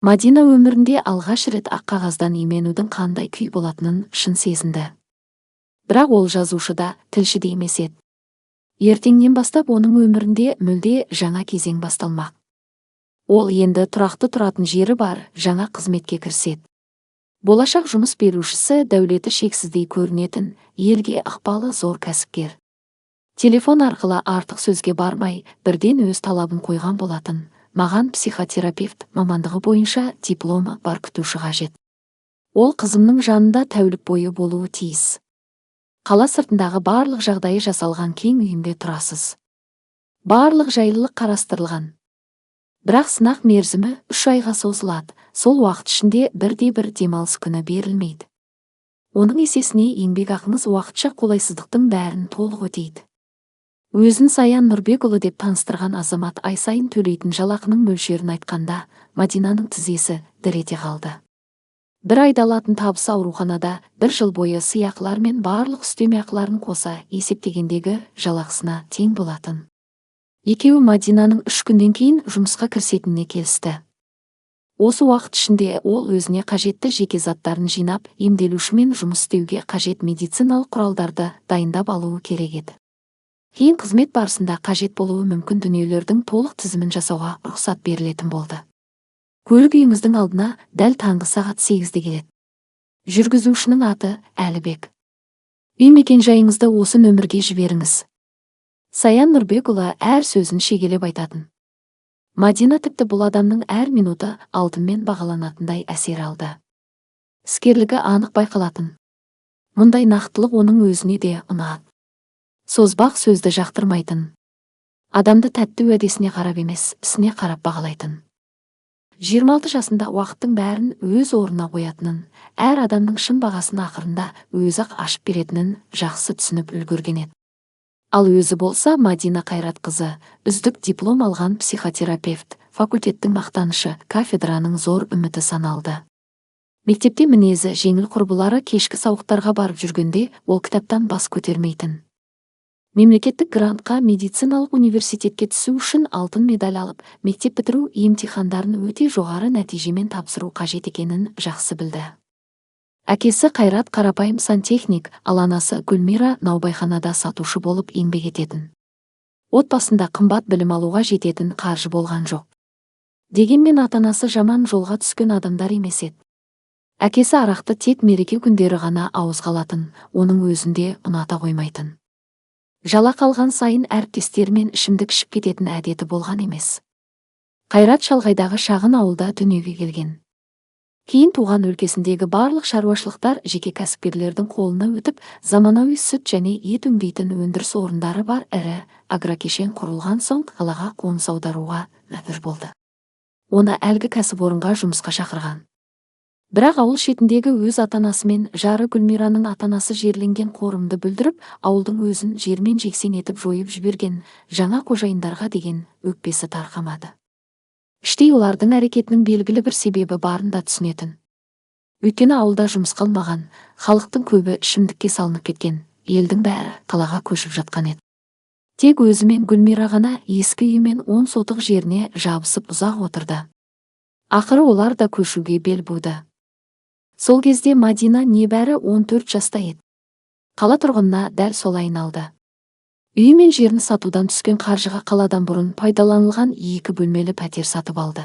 Мадина өмірінде алғаш рет ақ қағаздан именудің қандай күй болатынын шын сезінді. Бірақ ол жазушыда, тілшіде емес еді. Ертеңнен бастап оның өмірінде мүлде жаңа кезең басталмақ. Ол енді тұрақты тұратын жері бар, жаңа қызметке кіріседі. Болашақ жұмыс берушісі дәулеті шексіздей көрінетін, елге ықпалы зор кәсіпкер. Телефон арқылы артық сөзге бармай, бірден өз талабын қойған болатын. Маған психотерапевт мамандығы бойынша дипломы бар күтуші қажет. Ол қызымның жанында тәулік бойы болуы тиіс. Қала сыртындағы барлық жағдайы жасалған кең үйінде тұрасыз. Барлық жайлылық қарастырылған. Бірақ сынақ мерзімі 3 айға созылады. Сол уақыт ішінде бірде-бір демалыс күні берілмейді. Оның есесіне еңбекақыңыз уақытша қолайсыздықтың бәрін толық өтейді. Өзін Саян Нұрбекұлы деп таныстырған азамат ай сайын төлейтін жалақының мөлшерін айтқанда, Мадинаның тізесі дір ете қалды. Бір айда алатын табысы ауруханада 1 жыл бойы сыйақылар мен барлық үстемеақыларын қоса есептегендегі жалақысына тең болатын. Екеуі Мадинаның 3 күннен кейін жұмысқа кірісетініне келісті. Осы уақыт ішінде ол өзіне қажетті жеке заттарын жинап, емделушімен жұмыс істеуге қажет медициналық құралдарды дайындап алуы керек еді. Кейін қызмет барысында қажет болуы мүмкін дүниелердің толық тізімін жасауға рұқсат берілетін болды. Көлік үйіңіздің алдына дәл таңғы сағат 8-де келеді. Жүргізушінің аты Әлібек. Үй мекен-жайыңызды осы нөмірге жіберіңіз. Саян Нұрбекұлы әр сөзін шегелеп айтатын. Мадина тіпті бұл адамның әр минуты алтынмен бағаланатындай әсер алды. Іскерлігі анық байқалатын. Мұндай нақтылық оның өзіне де ұнады. Созбақ сөзді жақтырмайтын. Адамды тәтті уәдесіне қарап емес, ісіне қарап бағалайтын. 26 жасында уақыттың бәрін өз орнына қоятынын, әр адамның шын бағасын ақырында өзі-ақ ашып беретінін жақсы түсініп үлгерген еді. Ал өзі болса Мадина Қайратқызы, үздік диплом алған психотерапевт, факультеттің мақтанышы, кафедраның зор үміті саналды. Мектепте мінезі жеңіл құрбылары кешкі сауықтарға барып жүргенде ол кітаптан бас көтермейтін. Мемлекеттік грантқа медициналық университетке түсу үшін алтын медаль алып, мектеп бітіру емтихандарын өте жоғары нәтижемен тапсыру қажет екенін жақсы білді. Әкесі Қайрат қарапайым сантехник, ал анасы Гүлмира наубайханада сатушы болып еңбек ететін. Отбасында қымбат білім алуға жететін қаржы болған жоқ. Дегенмен ата-анасы жаман жолға түскен адамдар емес еді. Әкесі арақты тек мереке күндері ғана ауызға алатын, оның өзінде ұната қоймайтын. Жалақы алған сайын әріптестерімен ішімдік ішіп кететін әдеті болған емес. Қайрат шалғайдағы шағын ауылда дүниеге келген. Кейін туған өлкесіндегі барлық шаруашылықтар жеке кәсіпкерлердің қолына өтіп, заманауи сүт және ет өңдейтін өндіріс орындары бар ірі агрокешен құрылған соң қалаға қоныс аударуға мәжбүр болды. Оны әлгі кәсіпорынға жұмысқа шақырған. Бірақ ауыл шетіндегі өз ата-анасы мен жары Гүлмираның ата-анасы жерленген қорымды бүлдіріп, ауылдың өзін жермен жексен етіп жойып жіберген жаңа қожайындарға деген өкпесі тарқамады. Іштей олардың әрекетінің белгілі бір себебі барын да түсінетін. Өйткені ауылда жұмыс қалмаған, халықтың көбі ішімдікке салынып кеткен, елдің бәрі қалаға көшіп жатқан еді. Тек өзі мен Гүлмира ғана ескі үйі мен 10 сотық жеріне жабысып ұзақ отырды. Ақыры олар да көшуге бел буды. Сол кезде Мадина небәрі 14 жаста еді. Қала тұрғынына дәл сол айналды. Үйі мен жерін сатудан түскен қаржыға қаладан бұрын пайдаланылған 2 бөлмелі пәтер сатып алды.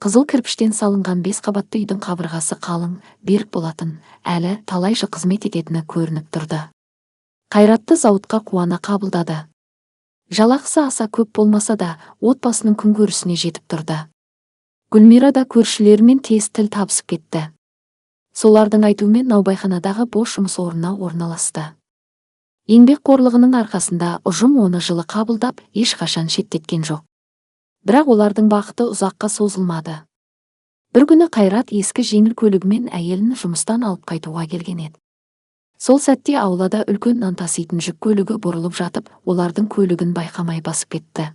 Қызыл кірпіштен салынған 5 қабатты үйдің қабырғасы қалың, берік болатын, әлі талай жыл қызмет ететіні көрініп тұрды. Қайратты зауытқа қуана қабылдады. Жалақысы аса көп болмаса да, отбасының күнкөрісіне жетіп тұрды. Гүлмира да көршілерімен тез тіл табысып кетті. Солардың айтуымен наубайханадағы бос жұмыс орнына орналасты. Еңбек қорлығының арқасында ұжым оны жылы қабылдап, ешқашан шеттеткен жоқ. Бірақ олардың бақыты ұзаққа созылмады. Бір күні Қайрат ескі жеңіл көлігімен әйелін жұмыстан алып қайтуға келген еді. Сол сәтте аулада үлкен нан таситын жүк көлігі бұрылып жатып, олардың көлігін байқамай басып кетті.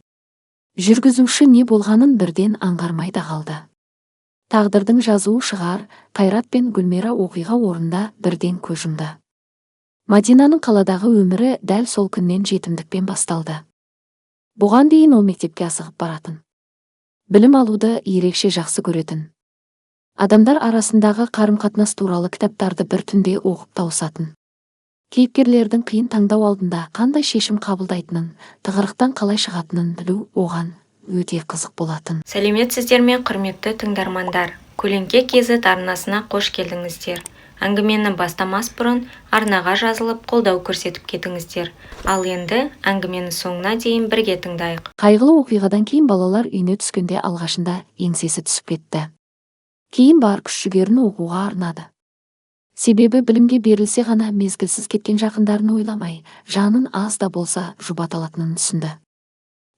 Жүргізуші не болғанын бірден аңғармай да қалды. Тағдырдың жазуы шығар, Қайрат пен Гүлмира оқиға орнында бірден көз жұмды. Мадинаның қаладағы өмірі дәл сол күннен жетімдікпен басталды. Бұған дейін ол мектепке асығып баратын. Білім алуды ерекше жақсы көретін. Адамдар арасындағы қарым-қатынас туралы кітаптарды бір түнде оқып тауысатын. Кейіпкерлердің қиын таңдау алдында қандай шешім қабылдайтынын, тығырықтан қалай шығатынын білу оған өте қызық болатын. Сәлеметсіздер ме, құрметті тыңдармандар. Көлеңке KZ арнасына қош келдіңіздер. Әңгімені бастамас бұрын арнаға жазылып қолдау көрсетіп кетіңіздер. Ал енді әңгімені соңына дейін бірге тыңдайық. Қайғылы оқиғадан кейін балалар үйіне түскенде алғашында еңсесі түсіп кетті. Кейін бар күш-жігерін оқуға арнады. Себебі білімге берілсе ғана мезгілсіз кеткен жақындарын ойламай, жанын аз да болса жұбата алатынын түсінді.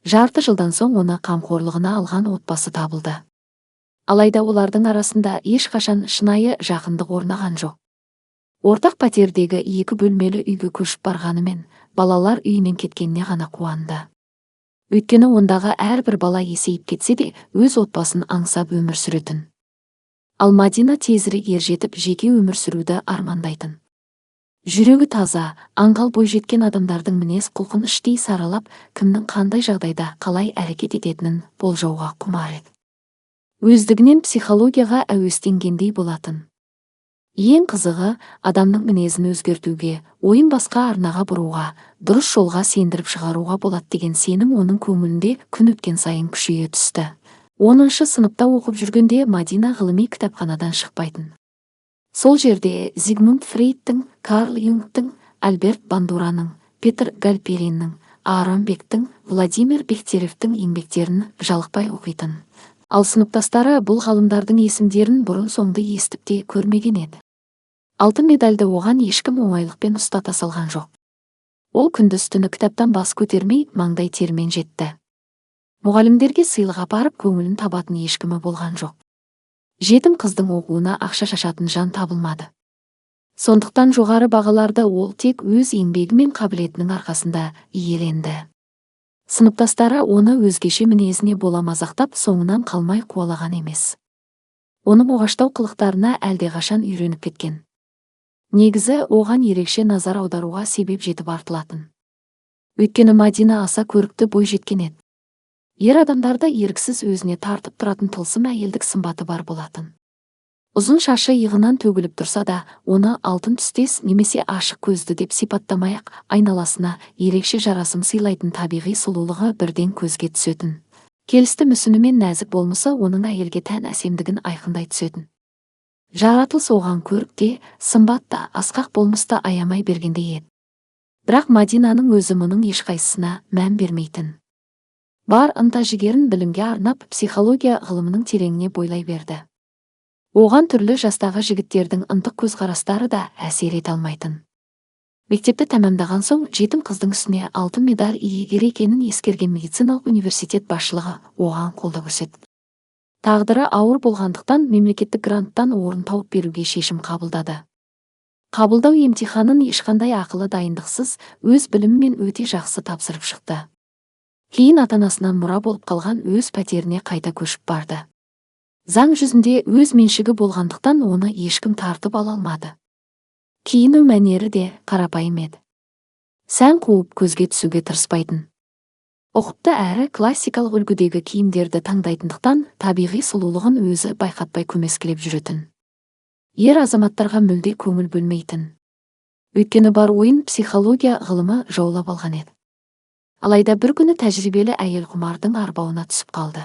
Жарты жылдан соң оны қамқорлығына алған отбасы табылды. Алайда олардың арасында ешқашан шынайы жақындық орнаған жоқ. Ортақ пәтердегі 2 бөлмелі үйге көшіп барғанымен, балалар үйінен кеткеніне ғана қуанды. Өйткені ондағы әрбір бала есейіп кетсе де, өз отбасын аңсап өмір сүретін. Ал Мадина тезірек ержетіп жеке өмір сүруді армандайтын. Жүрегі таза, аңғал бойжеткен адамдардың мінез құлқын іштей саралап, кімнің қандай жағдайда қалай әрекет ететінін болжауға құмар еді. Өздігінен психологияға әуестенгендей болатын. Ең қызығы, адамның мінезін өзгертуге, ойын басқа арнаға бұруға, дұрыс жолға сендіріп шығаруға болады деген сенім оның көңілінде күн өткен сайын күшейе түсті. 10-шы сыныпта оқып жүргенде Мадина ғылыми кітапханадан шықпайтын. Сол жерде Зигмунд Фрейдтің, Карл Юнгтің, Альберт Бандураның, Петр Гальпериннің, Аарон Бектің, Владимир Бехтеревтің еңбектерін жалықпай оқитын. Ал сыныптастары бұл ғалымдардың есімдерін бұрын-соңды естіп те көрмеген еді. Алтын медальды оған ешкім оңайлықпен ұстата салған жоқ. Ол күндіз-түні кітаптан бас көтермей маңдай термен жетті. Мұғалімдерге сыйлық апарып көңілін табатын ешкімі болған жоқ. Жетім қыздың оқуына ақша шашатын жан табылмады. Сондықтан жоғары бағаларды ол тек өз еңбегі мен қабілетінің арқасында иеленді. Сыныптастары оны өзгеше мінезіне бола мазақтап, соңынан қалмай қуалаған емес. Оның оғаштау қылықтарына әлдеқашан үйреніп кеткен. Негізі оған ерекше назар аударуға себеп жетіп артылатын. Өйткені Мадина аса көрікті бойжеткен еді. Ер адамдарда еріксіз өзіне тартып тұратын тылсым әйелдік сымбаты бар болатын. Ұзын шашы иығынан төгіліп тұрса да, оны алтын түстес немесе ашық көзді деп сипаттамай-ақ, айналасына ерекше жарасым сыйлайтын табиғи сұлулығы бірден көзге түсетін. Келісті мүсіні мен нәзік болмысы оның әйелге тән әсемдігін айқындай түсетін. Жаратылыс оған көрікте, сымбатта, асқақ болмыста аямай бергендей еді. Бірақ Мадинаның өзі мұның ешқайсысына мән бермейтін. Бар ынта-жігерін білімге арнап, психология ғылымының тереңіне бойлай берді. Оған түрлі жастағы жігіттердің ынтық көзқарастары да әсер ете алмайтын. Мектепті тәмамдаған соң жетім қыздың үстіне алтын медаль иегері екенін ескерген медициналық университет басшылығы оған қолдау көрсетті. Тағдыры ауыр болғандықтан мемлекеттік гранттан орын тауып беруге шешім қабылдады. Қабылдау емтиханын ешқандай ақылы дайындықсыз өз білімімен өте жақсы тапсырып шықты. Кейін ата-анасынан мұра болып қалған өз пәтеріне қайта көшіп барды. Заң жүзінде өз меншігі болғандықтан оны ешкім тартып ала алмады. Киіну мәнері де қарапайым еді. Сән қуып көзге түсуге тырыспайтын. Ұқыпты әрі классикалық үлгідегі киімдерді таңдайтындықтан табиғи сұлулығын өзі байқатпай көмескілеп жүретін. Ер азаматтарға мүлде көңіл бөлмейтін. Өйткені бар ойын психология ғылымы жаулап алған еді. Алайда бір күні тәжірибелі әйел құмардың арбауына түсіп қалды.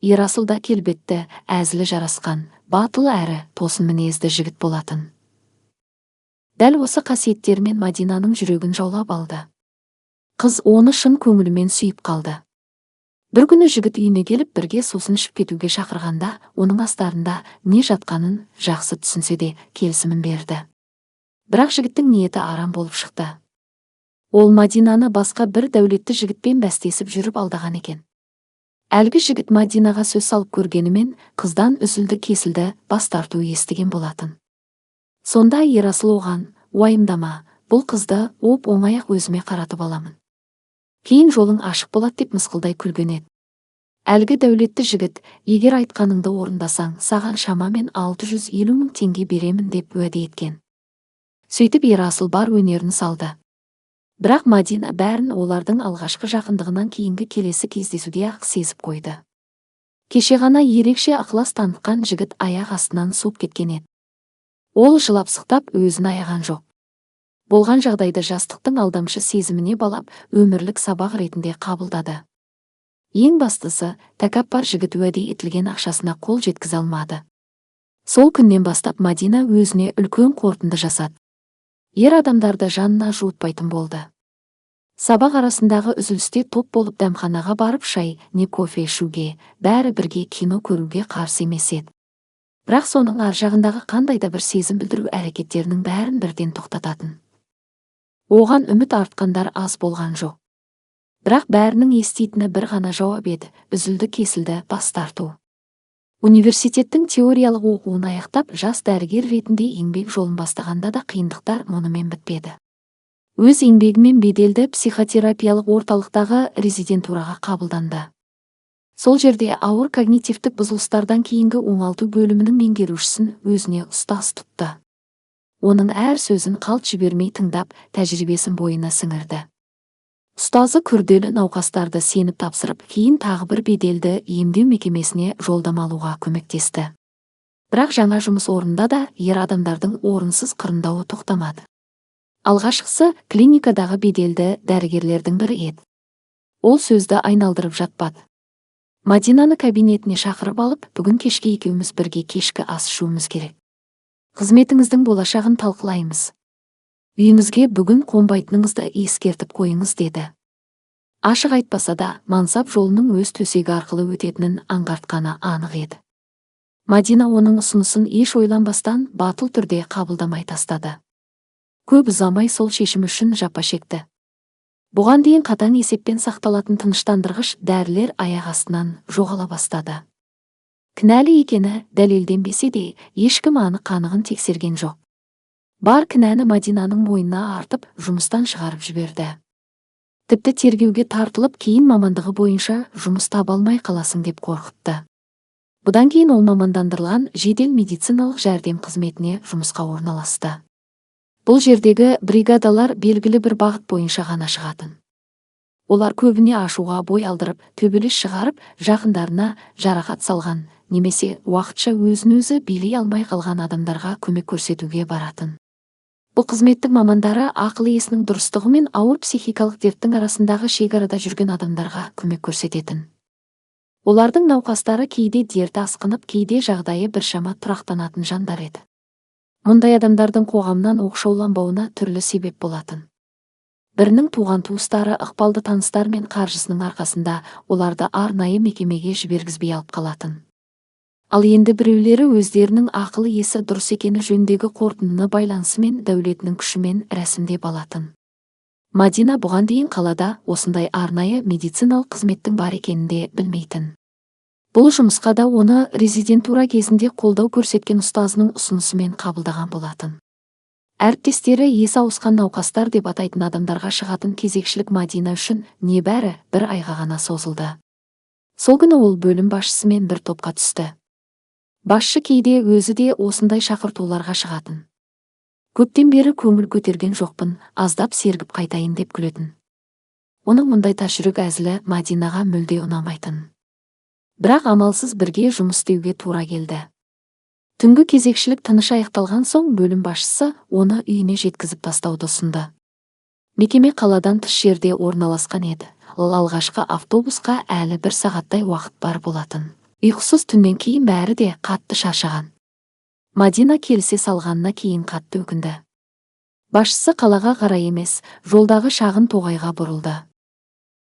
Ерасыл да келбетті, әзілі жарасқан, батыл әрі тосын мінезді жігіт болатын. Дәл осы қасиеттермен Мадинаның жүрегін жаулап алды. Қыз оны шын көңілімен сүйіп қалды. Бір күні жігіт үйіне келіп бірге сусын ішіп кетуге шақырғанда, оның астарында не жатқанын жақсы түсінсе де келісімін берді. Бірақ жігіттің ниеті арам болып шықты. Ол Мадинаны басқа бір дәулетті жігітпен бәстесіп жүріп алдаған екен. Әлгі жігіт Мадинаға сөз салып көргенімен қыздан үзілді-кесілді бас тарту естіген болатын. Сонда Ерасыл оған, уайымдама, бұл қызды оп-оңай-ақ өзіме қаратып аламын. Кейін жолың ашық болады деп мысқылдай күлген еді. Әлгі дәулетті жігіт, егер айтқаныңды орындасаң, саған шамамен 650 мың теңге беремін деп уәде еткен. Сөйтіп Ерасыл бар өнерін салды. Бірақ Мадина бәрін олардың алғашқы жақындығынан кейінгі келесі кездесуде-ақ сезіп қойды. Кеше ғана ерекше ықылас танытқан жігіт аяқ астынан суып кеткен еді. Ол жылап-сықтап өзін аяған жоқ. Болған жағдайды жастықтың алдамшы сезіміне балап, өмірлік сабақ ретінде қабылдады. Ең бастысы, тәкаппар жігіт уәде етілген ақшасына қол жеткізе алмады. Сол күннен бастап Мадина өзіне үлкен қорытынды жасады. Ер адамдарды жанына жуытпайтын болды. Сабақ арасындағы үзілісте топ болып дәмханаға барып шай не кофе ішуге, бәрі бірге кино көруге қарсы емес еді. Бірақ соның ар жағындағы қандай да бір сезім білдіру әрекеттерінің бәрін бірден тоқтататын. Оған үміт артқандар аз болған жоқ. Бірақ бәрінің еститіні бір ғана жауап еді, үзілді-кесілді бас тарту. Университеттің теориялық оқуын аяқтап, жас дәрігер ретінде еңбек жолын бастағанда да қиындықтар мұнымен бітпеді. Өз еңбегімен беделді психотерапиялық орталықтағы резидентураға қабылданды. Сол жерде ауыр когнитивтік бұзылыстардан кейінгі оңалту бөлімінің меңгерушісін өзіне ұстаз тұтты. Оның әр сөзін қалт жібермей тыңдап, тәжірибесін бойына сіңірді. Ұстазы күрделі науқастарды сеніп тапсырып, кейін тағы бір беделді емдеу мекемесіне жолдама алуға көмектесті. Бірақ жаңа жұмыс орнында да ер адамдардың орынсыз қырындауы тоқтамады. Алғашқысы клиникадағы беделді дәрігерлердің бірі еді. Ол сөзді айналдырып жатпады. Мадинаны кабинетіне шақырып алып, бүгін кешке екеуміз бірге кешкі ас ішуіміз керек. Қызметіңіздің болашағын талқылаймыз. Үйіңізге бүгін қонбайтыныңызды ескертіп қойыңыз деді. Ашық айтпаса да, мансап жолының өз төсегі арқылы өтетінін аңғартқаны анық еді. Мадина оның ұсынысын еш ойланбастан батыл түрде қабылдамай тастады. Көп ұзамай сол шешім үшін жапа шекті. Бұған дейін қатаң есеппен сақталатын тыныштандырғыш дәрілер аяқ астынан жоғала бастады. Кінәлі екені дәлелденбесе де, ешкім анық-қанығын тексерген жоқ. Бар кінәні Мадинаның мойнына артып, жұмыстан шығарып жіберді. Тіпті тергеуге тартылып, кейін мамандығы бойынша жұмыс таба алмай қаласың деп қорқытты. Бұдан кейін ол мамандандырылған жедел медициналық жәрдем қызметіне жұмысқа орналасты. Бұл жердегі бригадалар белгілі бір бағыт бойынша ғана шығатын. Олар көбіне ашуға бой алдырып, төбелес шығарып, жақындарына жарақат салған, немесе уақытша өзін-өзі билей алмай қалған адамдарға көмек көрсетуге баратын. Бұл қызметтің мамандары ақыл есінің дұрыстығы мен ауыр психикалық дерттің арасындағы шекарада жүрген адамдарға көмек көрсететін. Олардың науқастары кейде дерті асқынып, кейде жағдайы біршама тұрақтанатын жандар еді. Мұндай адамдардың қоғамнан оқшауланбауына түрлі себеп болатын. Бірінің туған туыстары ықпалды таныстар мен қаржысының арқасында оларды арнайы мекемеге жібергізбей алып қалатын. Ал енді біреулері өздерінің ақылы есі дұрыс екені жөндегі қорытындыны байланысы мен дәулетінің күшімен рәсімдеп алатын. Мадина бұған дейін қалада осындай арнайы медициналық қызметтің бар екенін де білмейтін. Бұл жұмысқа да оны резидентура кезінде қолдау көрсеткен ұстазының ұсынысымен қабылдаған болатын. Әріптестері есі ауысқан науқастар деп атайтын адамдарға шығатын кезекшілік Мадина үшін небәрі бір айға ғана созылды. Сол күні ол бөлім басшысымен бір топқа түсті. Басшы кейде өзі де осындай шақыртуларға шығатын. Көптен бері көңіл көтерген жоқпын, аздап сергіп қайтайын деп күлетін. Оның мұндай ташүрік әзілі Мадинаға мүлде ұнамайтын. Бірақ амалсыз бірге жұмыс істеуге тура келді. Түнгі кезекшілік тыныш аяқталған соң бөлім басшысы оны үйіне жеткізіп тастауды ұсынды. Мекеме қаладан тыс жерде орналасқан еді. Ол алғашқы автобусқа әлі бір сағаттай уақыт бар болатын. Ұйқысыз түннен кейін бәрі де қатты шаршаған. Мадина келісе салғанына кейін қатты өкінді. Басшысы қалаға қарай емес, жолдағы шағын тоғайға бұрылды.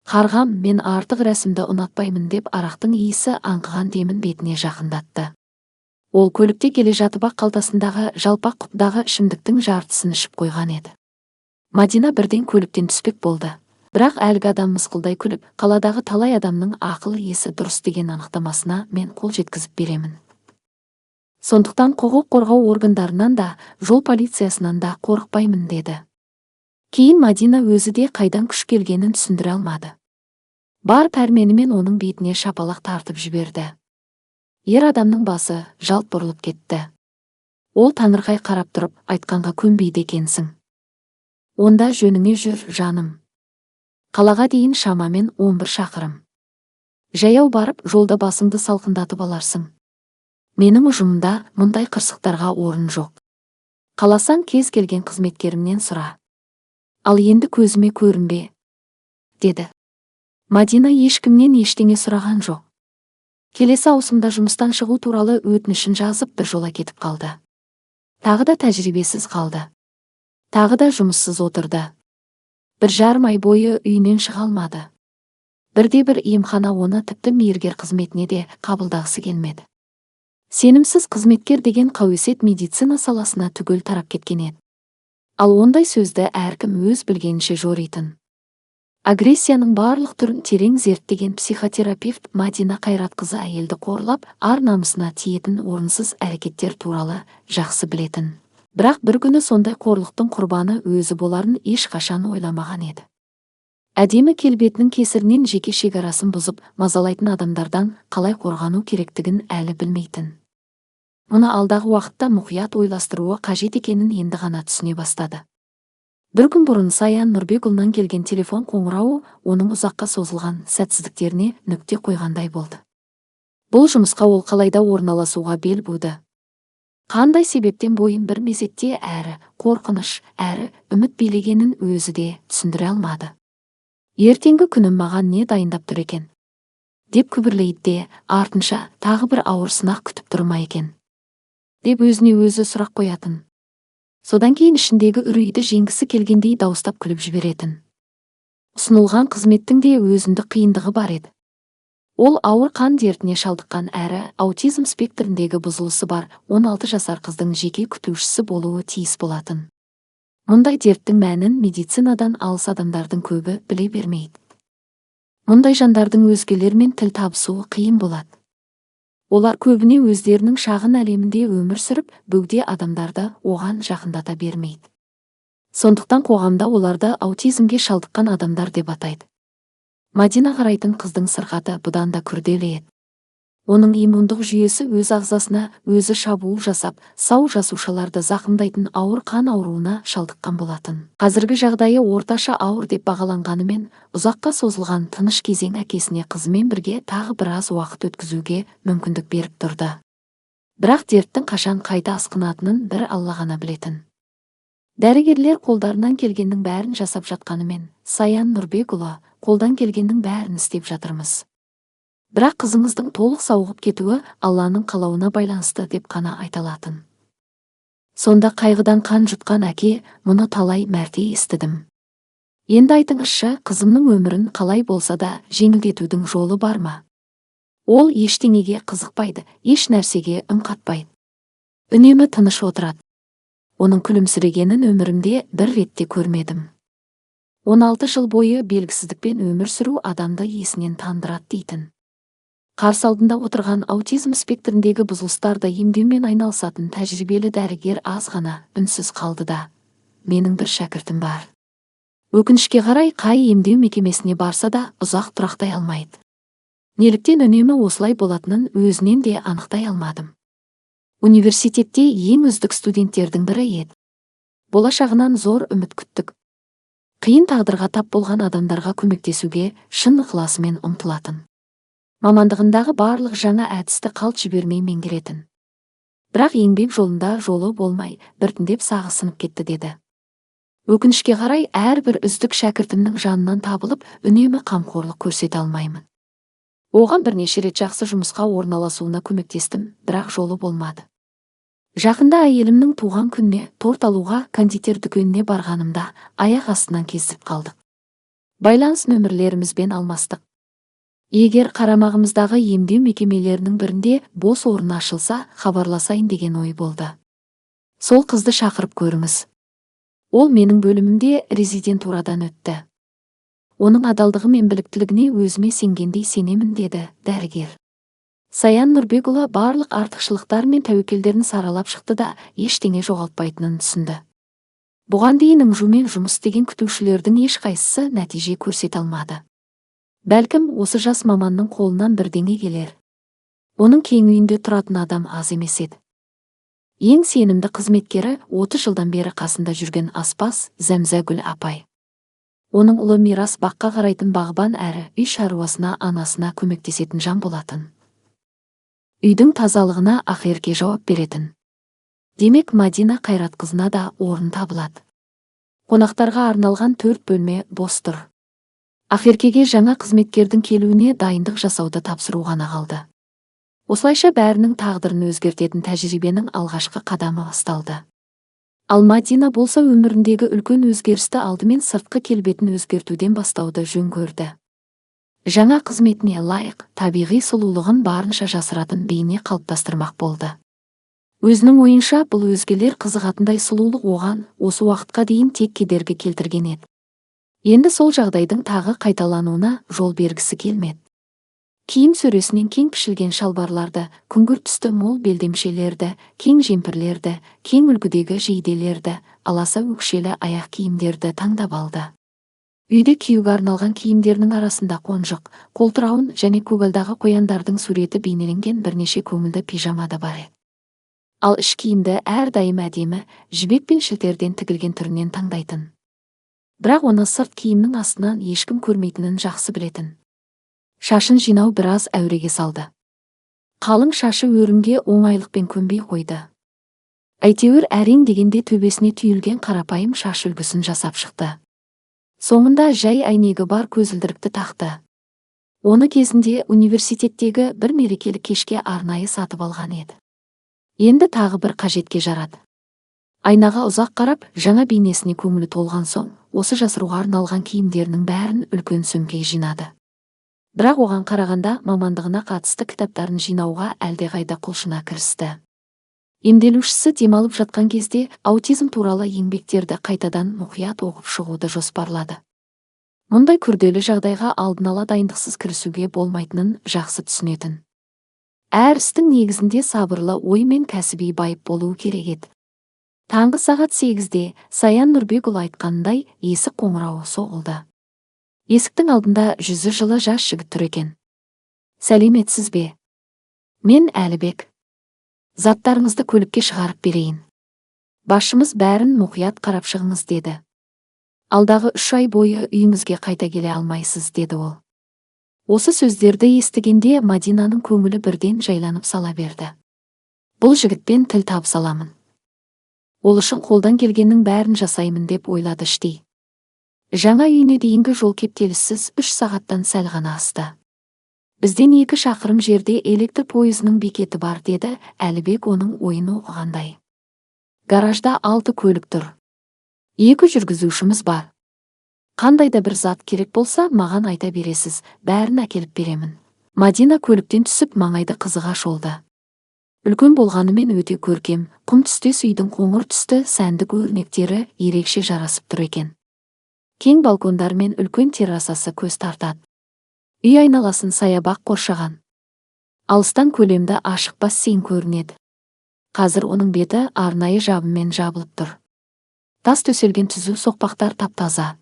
Қарғам, мен артық рәсімді ұнатпаймын деп арақтың иісі аңқыған демін бетіне жақындатты. Ол көлікте келе жатып ақ қалтасындағы жалпақ құтыдағы ішімдіктің жартысын ішіп қойған еді. Мадина бірден көліктен түспек болды. Бірақ әлгі адам мысқылдай күліп, қаладағы талай адамның ақыл есі дұрыс деген анықтамасына мен қол жеткізіп беремін. Сондықтан құқық қорғау органдарынан да, жол полициясынан да қорықпаймын деді. Кейін Мадина өзі де қайдан күш келгенін түсіндіре алмады. Бар пәрменімен оның бетіне шапалақ тартып жіберді. Ер адамның басы жалт бұрылып кетті. Ол таңырқай қарап тұрып, айтқанға көнбейді екенсің. Онда жөніңе жүр, жаным. Қалаға дейін шамамен 11 шақырым. Жаяу барып, жолда басыңды салқындатып аларсың. Менің ұжымымда мұндай қырсықтарға орын жоқ. Қаласаң кез келген қызметкерімнен сұра. Ал енді көзіме көрінбе, деді. Мадина ешкімнен ештеңе сұраған жоқ. Келесі ауысымда жұмыстан шығу туралы өтінішін жазып біржола кетіп қалды. Тағы да тәжірибесіз қалды. Тағы да жұмыссыз отырды. 1,5 ай бойы үйінен шыға алмады. Бірде-бір емхана оны тіпті мейіргер қызметіне де қабылдағысы келмеді. Сенімсіз қызметкер деген қауесет медицина саласына түгел тарап кеткен еді. Ал ондай сөзді әркім өз білгенінше жоритын. Агрессияның барлық түрін терең зерттеген психотерапевт Мадина Қайратқызы әйелді қорлап, ар-намысына тиетін орынсыз әрекеттер туралы жақсы білетін. Бірақ бір күні сондай қорлықтың құрбаны өзі боларын ешқашан ойламаған еді. Әдемі келбетінің кесірінен жеке шекарасын бұзып, мазалайтын адамдардан қалай қорғану керектігін әлі білмейтін. Мұны алдағы уақытта мұқият ойластыруы қажет екенін енді ғана түсіне бастады. Бір күн бұрын Саян Нұрбекұлынан келген телефон қоңырауы оның ұзаққа созылған сәтсіздіктеріне нүкте қойғандай болды. Бұл жұмысқа ол қалайда орналасуға бел буды. Қандай себептен бойын бір мезетте әрі қорқыныш, әрі үміт билегенін өзі де түсіндіре алмады. Ертеңгі күнім маған не дайындап тұр екен? Деп күбірлейді де, артынша тағы бір ауыр сынақ күтіп тұр ма екен? Деп өзіне өзі сұрақ қоятын. Содан кейін ішіндегі үрейді жеңгісі келгендей дауыстап күліп жіберетін. Ұсынылған қызметтің де өзіндік қиындығы бар еді. Ол ауыр қан дертіне шалдыққан әрі аутизм спектріндегі бұзылысы бар 16 жасар қыздың жеке күтушісі болуы тиіс болатын. Мұндай дерттің мәнін медицинадан алыс адамдардың көбі біле бермейді. Мұндай жандардың өзгелермен тіл табысуы қиын болады. Олар көбіне өздерінің шағын әлемінде өмір сүріп, бөгде адамдарды оған жақындата бермейді. Сондықтан қоғамда оларды аутизмге шалдыққан адамдар деп атайды. Мадина қарайтын қыздың сырқаты бұдан да күрделі еді. Оның иммундық жүйесі өз ағзасына өзі шабуыл жасап, сау жасушаларды зақымдайтын ауыр қан ауруына шалдыққан болатын. Қазіргі жағдайы орташа ауыр деп бағаланғанымен, ұзаққа созылған тыныш кезең әкесіне қызымен бірге тағы біраз уақыт өткізуге мүмкіндік беріп тұрды. Бірақ дерттің қашан қайта асқынатынын бір Алла ғана білетін. Дәрігерлер қолдарынан келгеннің бәрін жасап жатқанымен, Саян Нұрбекұлы қолдан келгеннің бәрін істеп жатырмыз. Бірақ қызыңыздың толық сауығып кетуі Алланың қалауына байланысты деп қана айталатын. Сонда қайғыдан қан жұтқан әке, мұны талай мәрте естідім. Енді айтыңызшы, қызымның өмірін қалай болса да жеңілдетудің жолы бар ма? Ол ештеңеге қызықпайды, еш нәрсеге үн қатпайды. Үнемі тыныш отырады. Оның күлімсірегенін өмірімде бір ретте көрмедім. 16 жыл бойы белгісіздікпен өмір сүру адамды есінен тандырады дейтін. Қарсы алдында отырған аутизм спектріндегі бұзылыстарды емдеумен айналысатын тәжірибелі дәрігер аз ғана үнсіз қалды да. Менің бір шәкіртім бар. Өкінішке қарай қай емдеу мекемесіне барса да ұзақ тұрақтай алмайды. Неліктен үнемі осылай болатынын өзінен де анықтай алмадым. Университетте ең үздік студенттердің бірі еді. Болашағынан зор үміт күттік. Қиын тағдырға тап болған адамдарға көмектесуге шын ықыласымен ұмтылатын. Мамандығындағы барлық жаңа әдісті қалт жібермей меңгеретін. Бірақ еңбек жолында жолы болмай, біртіндеп сағы сынып кетті деді. Өкінішке қарай әрбір үздік шәкіртімнің жанынан табылып, үнемі қамқорлық көрсете алмаймын. Оған бірнеше рет жақсы жұмысқа орналасуына көмектестім, бірақ жолы болмады. Жақында әйелімнің туған күніне торт алуға кондитер дүкеніне барғанымда аяқ астынан кездесіп қалдық. Байланыс нөмірлерімізбен алмастық. Егер қарамағымыздағы емдеу мекемелерінің бірінде бос орын ашылса, хабарласайын деген ой болды. Сол қызды шақырып көріңіз. Ол менің бөлімімде резидентурадан өтті. Оның адалдығы мен біліктілігіне өзіме сенгендей сенемін, деді дәрігер. Саян Нұрбекұлы барлық артықшылықтар мен тәуекелдерін саралап шықты да ештеңе жоғалтпайтынын түсінді. Бұған дейін ыңжумен жұмыс істеген күтушілердің ешқайсысы нәтиже көрсете алмады. Бәлкім осы жас маманның қолынан бірдеңе келер. Оның кең үйінде тұратын адам аз емес еді. Ең сенімді қызметкері 30 жылдан бері қасында жүрген аспаз Зәмзәгүл апай. Оның ұлы Мирас баққа қарайтын бағбан әрі үй шаруасына анасына көмектесетін жан болатын. Үйдің тазалығына Ақерке жауап беретін. Демек Мадина Қайратқызына да орын табылады. Қонақтарға арналған 4 бөлме бос тұр. Ақеркеге жаңа қызметкердің келуіне дайындық жасауды тапсыру ғана қалды. Осылайша бәрінің тағдырын өзгертетін тәжірибенің алғашқы қадамы басталды. Ал Мадина болса өміріндегі үлкен өзгерісті алдымен сыртқы келбетін өзгертуден бастауды жөн көрді. Жаңа қызметіне лайық, табиғи сұлулығын барынша жасыратын бейне қалыптастырмақ болды. Өзінің ойынша бұл өзгелер қызығатындай сұлулық оған осы уақытқа дейін тек кедергі келтірген еді. Енді сол жағдайдың тағы қайталануына жол бергісі келмеді. Киім сөресінен кең пішілген шалбарларды, күңгірт түсті мол белдемшелерді, кең жемпірлерді, кең үлгідегі жейделерді, аласа өкшелі аяқ киімдерді таңдап алды. Үйде киюге арналған киімдерінің арасында қонжық, қолтырауын және көгалдағы қояндардың суреті бейнеленген бірнеше көңілді пижама да бар еді. Ал іш киімді әрдайым әдемі, жібек пен шілтерден тігілген түрінен таңдайтын. Бірақ оны сырт киімнің астынан ешкім көрмейтінін жақсы білетін. Шашын жинау біраз әуреге салды. Қалың шашы өрімге оңайлықпен көнбей қойды. Әйтеуір әрең дегенде төбесіне түйілген қарапайым шаш үлгісін жасап шықты. Соңында жай әйнегі бар көзілдірікті тақты. Оны кезінде университеттегі бір мерекелік кешке арнайы сатып алған еді. Енді тағы бір қажетке жарады. Айнаға ұзақ қарап, жаңа бейнесіне көңілі толған соң, осы жасыруға арналған киімдерінің бәрін үлкен сөмкеге жинады. Бірақ оған қарағанда мамандығына қатысты кітаптарын жинауға әлдеқайда құлшына кірісті. Емделушісі демалып жатқан кезде аутизм туралы еңбектерді қайтадан мұқият оқып шығуды жоспарлады. Мұндай күрделі жағдайға алдын ала дайындықсыз кірісуге болмайтынын жақсы түсінетін. Әр істің негізінде сабырлы ой мен кәсіби байып болуы керек еді. Таңғы сағат 8-де Саян Нұрбекұлы айтқанындай есік қоңырауы соғылды. Есіктің алдында жүзі жылы жас жігіт тұр екен. Сәлеметсіз бе? Мен Әлібек. Заттарыңызды көлікке шығарып берейін. Басшымыз бәрін мұқият қарап шығыңыз деді. Алдағы 3 ай бойы үйіңізге қайта келе алмайсыз деді ол. Осы сөздерді естігенде Мадинаның көңілі бірден жайланып сала берді. Бұл жігітпен тіл табыса аламын. Ол үшін қолдан келгеннің бәрін жасаймын деп ойлады іштей. Жаңа үйіне дейінгі жол кептеліссіз 3 сағаттан сәл ғана асты. Бізден 2 шақырым жерде электр пойызының бекеті бар деді Әлібек оның ойын оқығандай. Гаражда 6 көлік тұр. 2 жүргізушіміз бар. Қандай да бір зат керек болса, маған айта бересіз, бәрін әкеліп беремін. Мадина көліктен түсіп маңайды қызыға шолды. Үлкен болғанымен өте көркем, құм түстес үйдің қоңыр түсті сәндік өрнектері ерекше жарасып тұр екен. Кең балкондар мен үлкен террасасы көз тартады. Үй айналасын саябақ қоршаған. Алыстан көлемді ашық бассейн көрінеді. Қазір оның беті арнайы жабынмен жабылып тұр. Тас төселген түзу соқпақтар тап-таза.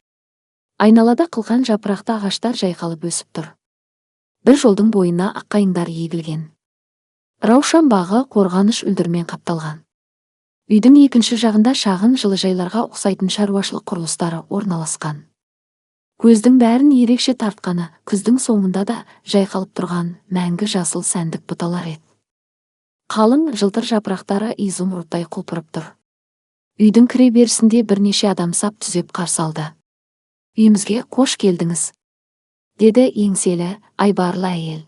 Айналада қылқан жапырақты ағаштар жайқалып өсіп тұр. Бір жолдың бойына аққайыңдар егілген. Раушан бағы қорғаныш үлдірмен қапталған. Үйдің екінші жағында шағын жылыжайларға ұқсайтын шаруашылық құрылыстары орналасқан. Көздің бәрін ерекше тартқаны күздің соңында да жайқалып тұрған мәңгі жасыл сәндік бұталар еді. Қалың жылтыр жапырақтары изумрудтай құлпырып тұр. Үйдің кіре берісінде бірнеше адам сап түзеп қарсы алды. Үйімізге қош келдіңіз, деді еңселі, айбарлы әйел.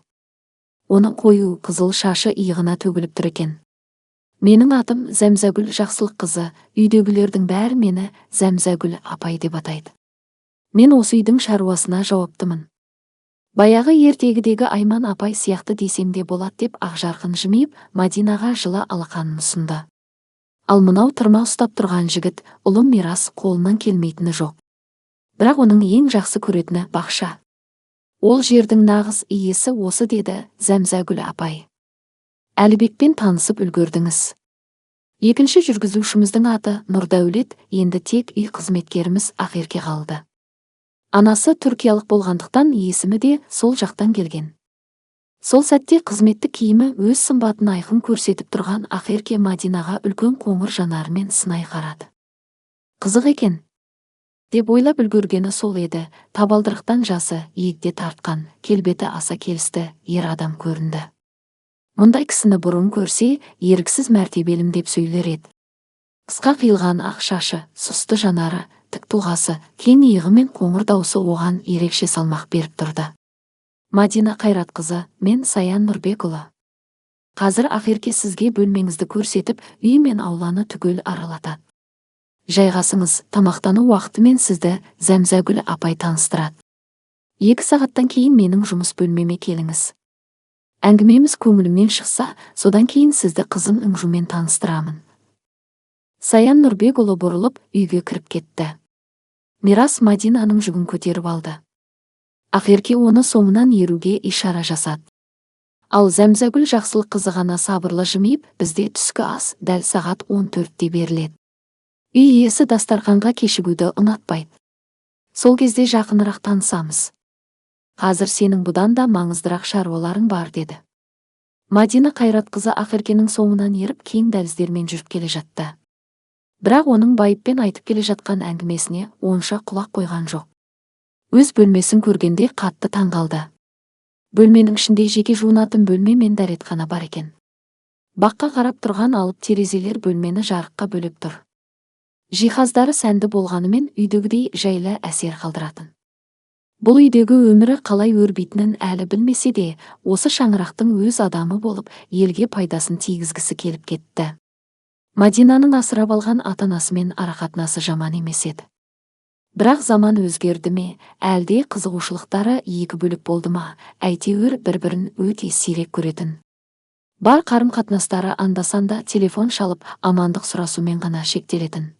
Оның қою қызыл шашы иығына төгіліп тұр екен. Менің атым Зәмзәгүл Жақсылық қызы, үйдегілердің бәрі мені Зәмзәгүл апай деп атайды. Мен осы үйдің шаруасына жауаптымын. Баяғы ертегідегі Айман апай сияқты десем де болады деп ақжарқын жымиып, Мадинаға жылы алақанын ұсынды. Ал мынау тырма ұстап тұрған жігіт, ұлы Мирас қолынан келмейтіні жоқ. Бірақ оның ең жақсы көретіні бақша. Ол жердің нағыз иесі осы деді Зәмзәгүл апай. Әлібекпен танысып үлгердіңіз. Екінші жүргізушіміздің аты Нұрдәулет, енді тек үй қызметкеріміз Ақерке қалды. Анасы түркиялық болғандықтан есімі де сол жақтан келген. Сол сәтте қызметті киімі өз сымбатын айқын көрсетіп тұрған Ақерке Мадинаға үлкен қоңыр жанарымен сынай қарады. Қызық екен. деп ойлап үлгергені сол еді. Табалдырықтан жасы иекте тартқан, келбеті аса келісті ер адам көрінді. Мұндай кісіні бұрын көрсе, еріксіз мәртебелім деп сөйлер еді. Қысқа қиылған ақ шашы, сұсты жанары, тік тұлғасы, кең иығы мен қоңыр даусы оған ерекше салмақ беріп тұрды. Мадина Қайратқызы, мен Саян Нұрбекұлы. Қазір Ақерке сізге бөлмеңізді көрсетіп, үй мен ауланы түгел аралатады. Жайғасыңыз, тамақтану уақытымен сізді Зәмзәгүл апай таныстырады. 2 сағаттан кейін менің жұмыс бөлмеме келіңіз. Әңгімеміз көңілімнен шықса, содан кейін сізді қызым Үңжумен таныстырамын. Саян Нұрбекұлы бұрылып, үйге кіріп кетті. Мирас Мадинаның жүгін көтеріп алды. Ақерке оны соңынан еруге ишара жасады. Ал Зәмзәгүл жақсылық қызы ғана сабырлы жымиып, бізде түскі ас дәл сағат 14-те беріледі. Үй иесі дастарханға кешігуді ұнатпайды. Сол кезде жақынырақ танысамыз. Қазір сенің бұдан да маңыздырақ шаруаларың бар, деді. Мадина Қайратқызы Ақеркенің соңынан еріп кең дәліздермен жүріп келе жатты. Бірақ оның байыппен айтып келе жатқан әңгімесіне онша құлақ қойған жоқ. Өз бөлмесін көргенде қатты таңғалды. Бөлменің ішінде жеке жуынатын бөлме мен дәретхана бар екен. Баққа қарап тұрған алып терезелер бөлмені жарыққа бөліп тұр. Жиһаздары сәнді болғанымен үйдегідей жайлы әсер қалдыратын. Бұл үйдегі өмірі қалай өрбитінін әлі білмесе де, осы шаңырақтың өз адамы болып, елге пайдасын тигізгісі келіп кетті. Мадинаның асырап алған ата-анасымен арақатынасы жаман емес еді. Бірақ заман өзгерді ме, әлде қызығушылықтары екі бөлік болды ма, әйтеуір бір-бірін өте сирек көретін. Бар қарым-қатынастары анда-санда телефон шалып, амандық сұрасумен ғана шектелетін.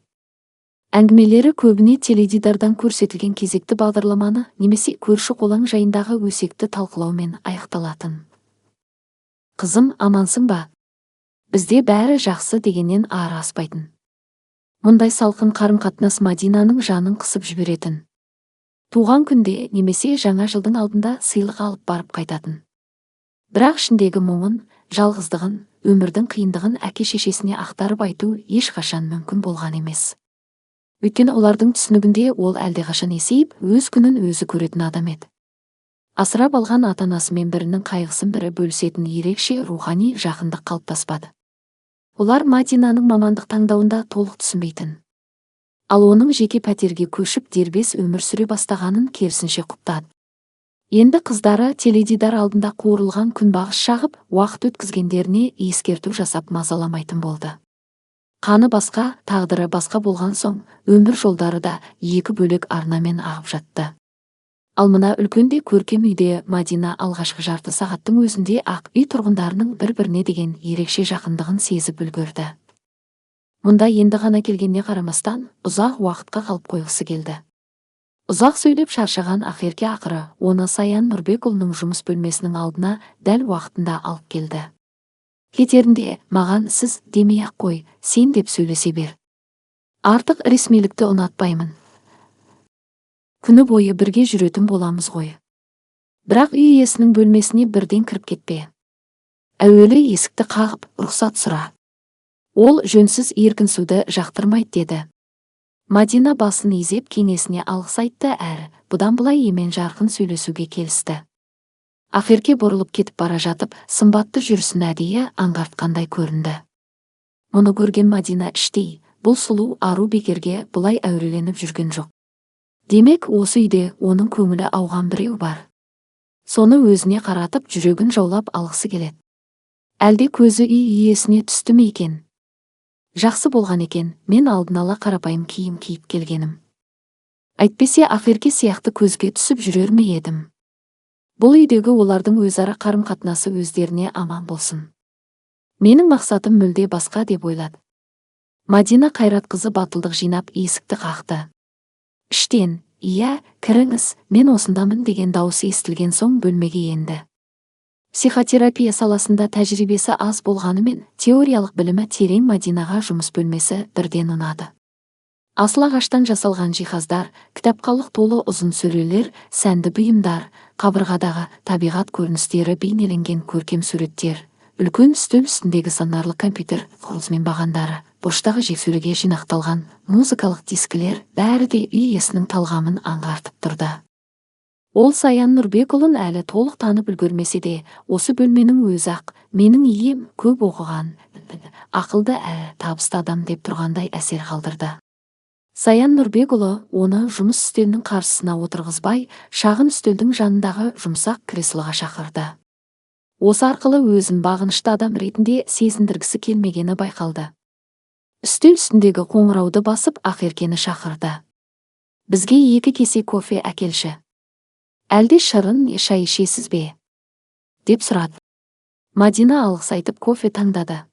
Әңгімелері көбіне теледидардан көрсетілген кезекті бағдарламаны немесе көрші-қолаң жайындағы өсекті талқылаумен аяқталатын. Қызым, амансың ба? Бізде бәрі жақсы дегеннен ары аспайтын. Мұндай салқын қарым-қатынас Мадинаның жанын қысып жіберетін. Туған күнде немесе жаңа жылдың алдында сыйлық алып барып қайтатын. Бірақ ішіндегі мұңын, жалғыздығын, өмірдің қиындығын әке-шешесіне ақтарып айту ешқашан мүмкін болған емес. Өйткені олардың түсінігінде ол әлдеқашан есейіп, өз күнін өзі көретін адам еді. Асырап алған ата-анасымен бірінің қайғысын бірі бөлісетін ерекше рухани жақындық қалыптаспады. Олар Мадинаның мамандық таңдауында толық түсінбейтін. Ал оның жеке пәтерге көшіп дербес өмір сүре бастағанын керісінше құптады. Енді қыздары теледидар алдында қуырылған күнбағыс шағып, уақыт өткізгендеріне ескерту жасап мазаламайтын болды. Қаны басқа, тағдыры басқа болған соң, өмір жолдары да екі бөлек арнамен ағып жатты. Ал мына үлкенде көркем үйде Мадина алғашқы жарты сағаттың өзінде ақ үй тұрғындарының бір-біріне деген ерекше жақындығын сезіп үлгерді. Мұнда енді ғана келгеніне қарамастан, ұзақ уақытқа қалып қойғысы келді. Ұзақ сөйлеп шаршаған Ақерке ақыры оны Саян Нұрбекұлының жұмыс бөлмесінің алдына дәл уақытында алып келді. Кетерінде, маған сіз демей-ақ қой, сен деп сөйлесе бер. Артық ресмилікті ұнатпаймын. Күні бойы бірге жүретін боламыз ғой. Бірақ үй иесінің бөлмесіне бірден кіріп кетпе. Әуелі есікті қағып, рұқсат сұра. Ол жөнсіз еркінсуді жақтырмайды, деді. Мадина басын изеп кеңесіне алғыс айтты әрі, бұдан былай емен жарқын сөйлесуге келісті. Ақерке бұрылып кетіп бара жатып, сымбатты жүрісін әдейі аңғартқандай көрінді. Мұны көрген Мадина іштей, бұл сұлу ару бекерге бұлай әуреленіп жүрген жоқ. Демек, осы үйде оның көңілі ауған біреу бар. Соны өзіне қаратып жүрегін жаулап алғысы келеді. Әлде көзі үй иесіне түсті ме екен? Жақсы болған екен, мен алдын ала қарапайым киім киіп келгенім. Әйтпесе Ақерке сияқты көзге түсіп жүрер ме едім? Бұл үйдегі олардың өзара қарым-қатынасы өздеріне аман болсын. Менің мақсатым мүлде басқа, деп ойлады. Мадина Қайратқызы батылдық жинап есікті қақты. Іштен, иә, кіріңіз, мен осындамын деген дауыс естілген соң бөлмеге енді. Психотерапия саласында тәжірибесі аз болғанымен, теориялық білімі терең Мадинаға жұмыс бөлмесі бірден ұнады. Асыл ағаштан жасалған жиһаздар, кітапқалық толы ұзын сөрелер, сәнді бұйымдар, қабырғадағы табиғат көріністері бейнеленген көркем суреттер, үлкен үстел үстіндегі санарлы компьютер құрылысымен бағандары, поштағы жексөреге жинақталған музыкалық дискілер бәрі де үй иесінің талғамын аңғартып тұрды. Ол Саян Нұрбекұлын әлі толық танып үлгермесе де, осы бөлменің өзі-ақ менің ием көп оқыған, ақылды табысты адам деп тұрғандай әсер қалдырды. Саян Нұрбекұлы оны жұмыс үстелінің қарсысына отырғызбай, шағын үстелдің жанындағы жұмсақ креслоға шақырды. Осы арқылы өзін бағынышты адам ретінде сезіндіргісі келмегені байқалды. Үстел үстіндегі қоңырауды басып Ақеркені шақырды. «Бізге 2 кесе кофе әкелші. Әлде шырын шай ішесіз бе?» деп сұрады. Мадина алғыс айтып кофе таңдады.